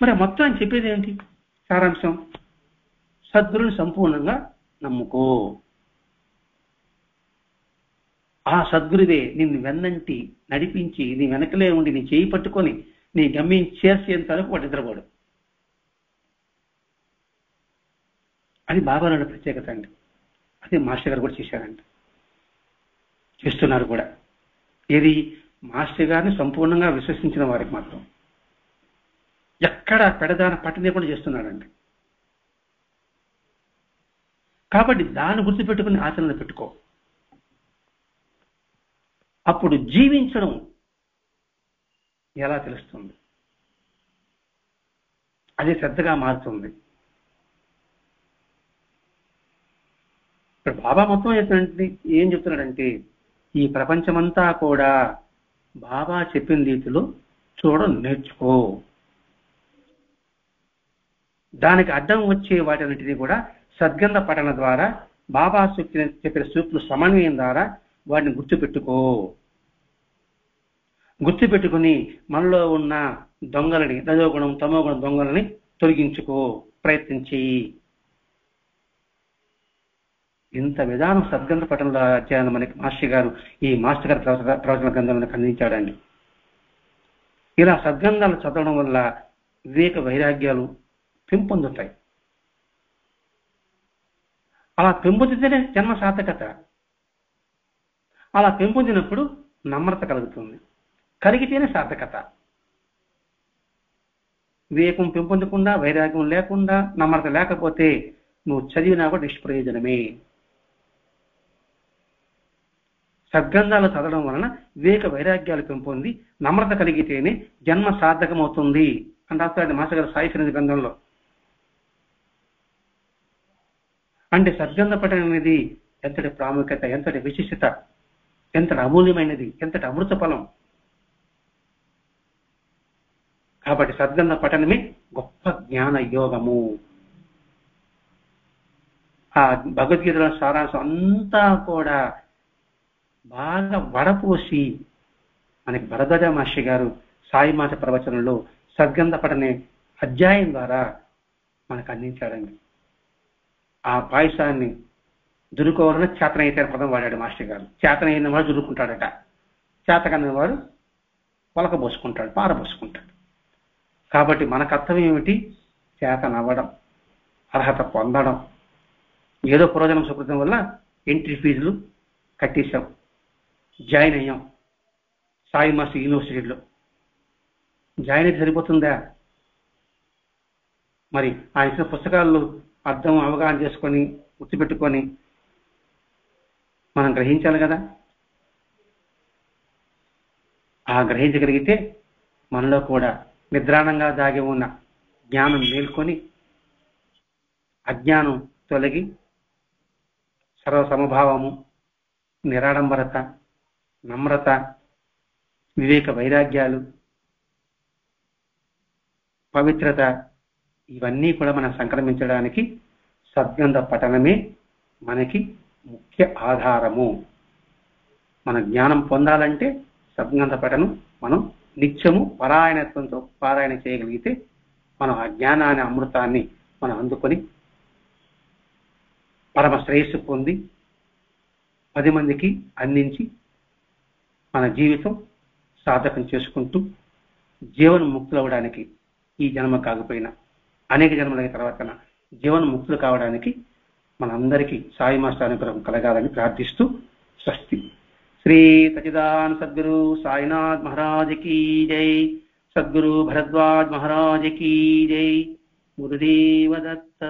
మరి మొత్తం ఆయన చెప్పేది ఏంటి? సారాంశం, సద్గురుని సంపూర్ణంగా నమ్ముకో. ఆ సద్గురువే నిన్ను వెన్నంటి నడిపించి నీ వెనకలే ఉండి నీ చేయి పట్టుకొని నీ గమ్యం చేసేంత వరకు వాడు నిద్రపోడు. అది బాబాలోని ప్రత్యేకత అండి. అదే మాస్టర్ గారు కూడా చేశారండి, చేస్తున్నారు కూడా. ఇది మాస్టర్ గారిని సంపూర్ణంగా విశ్వసించిన వారికి మాత్రం ఎక్కడ పెడదాన పట్టలేకుండా చేస్తున్నాడండి. కాబట్టి దాన్ని గుర్తుపెట్టుకుని ఆచరణ పెట్టుకో. అప్పుడు జీవించడం ఎలా తెలుస్తుంది? అది శ్రద్ధగా మారుతుంది. ఇక్కడ బాబా మొత్తం ఏం చెప్తున్నాడంటే, ఈ ప్రపంచమంతా కూడా బాబా చెప్పిన రీతిలో చూడడం నేర్చుకో. దానికి అడ్డం వచ్చే వాటన్నిటినీ కూడా సద్గంధ పఠన ద్వారా, బాబా చెప్పిన సూక్తుల సమన్వయం ద్వారా వాటిని గుర్తుపెట్టుకుని మనలో ఉన్న దొంగలని, రజోగుణం తమోగుణం దొంగలని తొలగించుకో, ప్రయత్నం చెయ్యి. ఇంత విధానం సద్గంధ పఠనంలో అధ్యయనం మనకి మాస్టర్ గారు ఈ మాస్టర్ గారి ప్రవచన గ్రంథంలో అందించాడండి. ఇలా సద్గంధాలు చదవడం వల్ల వివేక వైరాగ్యాలు పెంపొందుతాయి. అలా పెంపొందితేనే జన్మ సార్థకత. అలా పెంపొందినప్పుడు నమ్రత కలుగుతుంది, కలిగితేనే సార్థకత. వివేకం పెంపొందకుండా, వైరాగ్యం లేకుండా, నమ్రత లేకపోతే నువ్వు చదివినా కూడా నిష్ప్రయోజనమే. సద్గ్రంథాలు చదవడం వలన వివేక వైరాగ్యాలు పెంపొంది నమ్రత కలిగితేనే జన్మ సార్థకమవుతుంది అని రాస్తాడు మాస్టర్ గారు సాయి సన్నిధి గ్రంథంలో. అంటే సద్గ్రంథ పఠనం అనేది ఎంతటి ప్రాముఖ్యత, ఎంతటి విశిష్టత, ఎంతటి అమూల్యమైనది, ఎంతటి అమృత ఫలం. కాబట్టి సద్గ్రంథ పఠనమే గొప్ప జ్ఞాన యోగము. ఆ భగవద్గీతలో సారాంశం అంతా కూడా బాగా వడపోసి మనకి భరద్వాజ మహర్షి గారు సాయి మాత ప్రవచనంలో సద్గ్రంథ పఠనే అధ్యాయం ద్వారా మనకు అందించాడండి. ఆ పాయసాన్ని దురుకోవాలని చేతనైతే పదం వాడాడు మాస్టర్ గారు. చేతనైన వాడు దురుకుంటాడట, చేతకన్న వాడు పొలకబోసుకుంటాడు, పారబోసుకుంటాడు. కాబట్టి మన కర్తవ్యం ఏమిటి? చేతనవ్వడం, అర్హత పొందడం. ఏదో పురోజనం సుకృతం వల్ల ఎంట్రీ ఫీజులు కట్టేశాం, జాయిన్ అయ్యాం సాయి మాస్టర్ యూనివర్సిటీలో. జాయిన్ అయితే సరిపోతుందా? మరి ఆయన ఇచ్చిన పుస్తకాల్లో అర్థం అవగాహన చేసుకొని గుర్తుపెట్టుకొని మనం గ్రహించాలి కదా. ఆ గ్రహించగలిగితే మనలో కూడా నిద్రాణంగా దాగి ఉన్న జ్ఞానం మేల్కొని అజ్ఞానం తొలగి సర్వసమభావము, నిరాడంబరత, నమ్రత, వివేక వైరాగ్యాలు, పవిత్రత ఇవన్నీ కూడా మనం సంక్రమించడానికి సద్గ్రంథ పఠనమే మనకి ముఖ్య ఆధారము. మన జ్ఞానం పొందాలంటే సద్గ్రంథ పఠనం మనం నిత్యము పరాయణత్వంతో పారాయణ చేయగలిగితే మనం ఆ జ్ఞానాన్ని, అమృతాన్ని మనం అందుకొని పరమ శ్రేయస్సు పొంది 10 మందికి అందించి మన జీవితం సాధకం చేసుకుంటూ జీవన ముక్తులు అవడానికి, ఈ జన్మ కాకపోయినా అనేక జన్మల తర్వాత జీవన ముక్తులు కావడానికి మనందరికీ సాయి మాస్టర్ అనుగ్రహం కలగాలని ప్రార్థిస్తూ స్వస్తి. శ్రీ సచ్చిదానంద సద్గురు సాయినాథ్ మహారాజ్ కీ జై. సద్గురు భరద్వాజ్ మహారాజ్ కీ జై. గురుదేవ దత్త.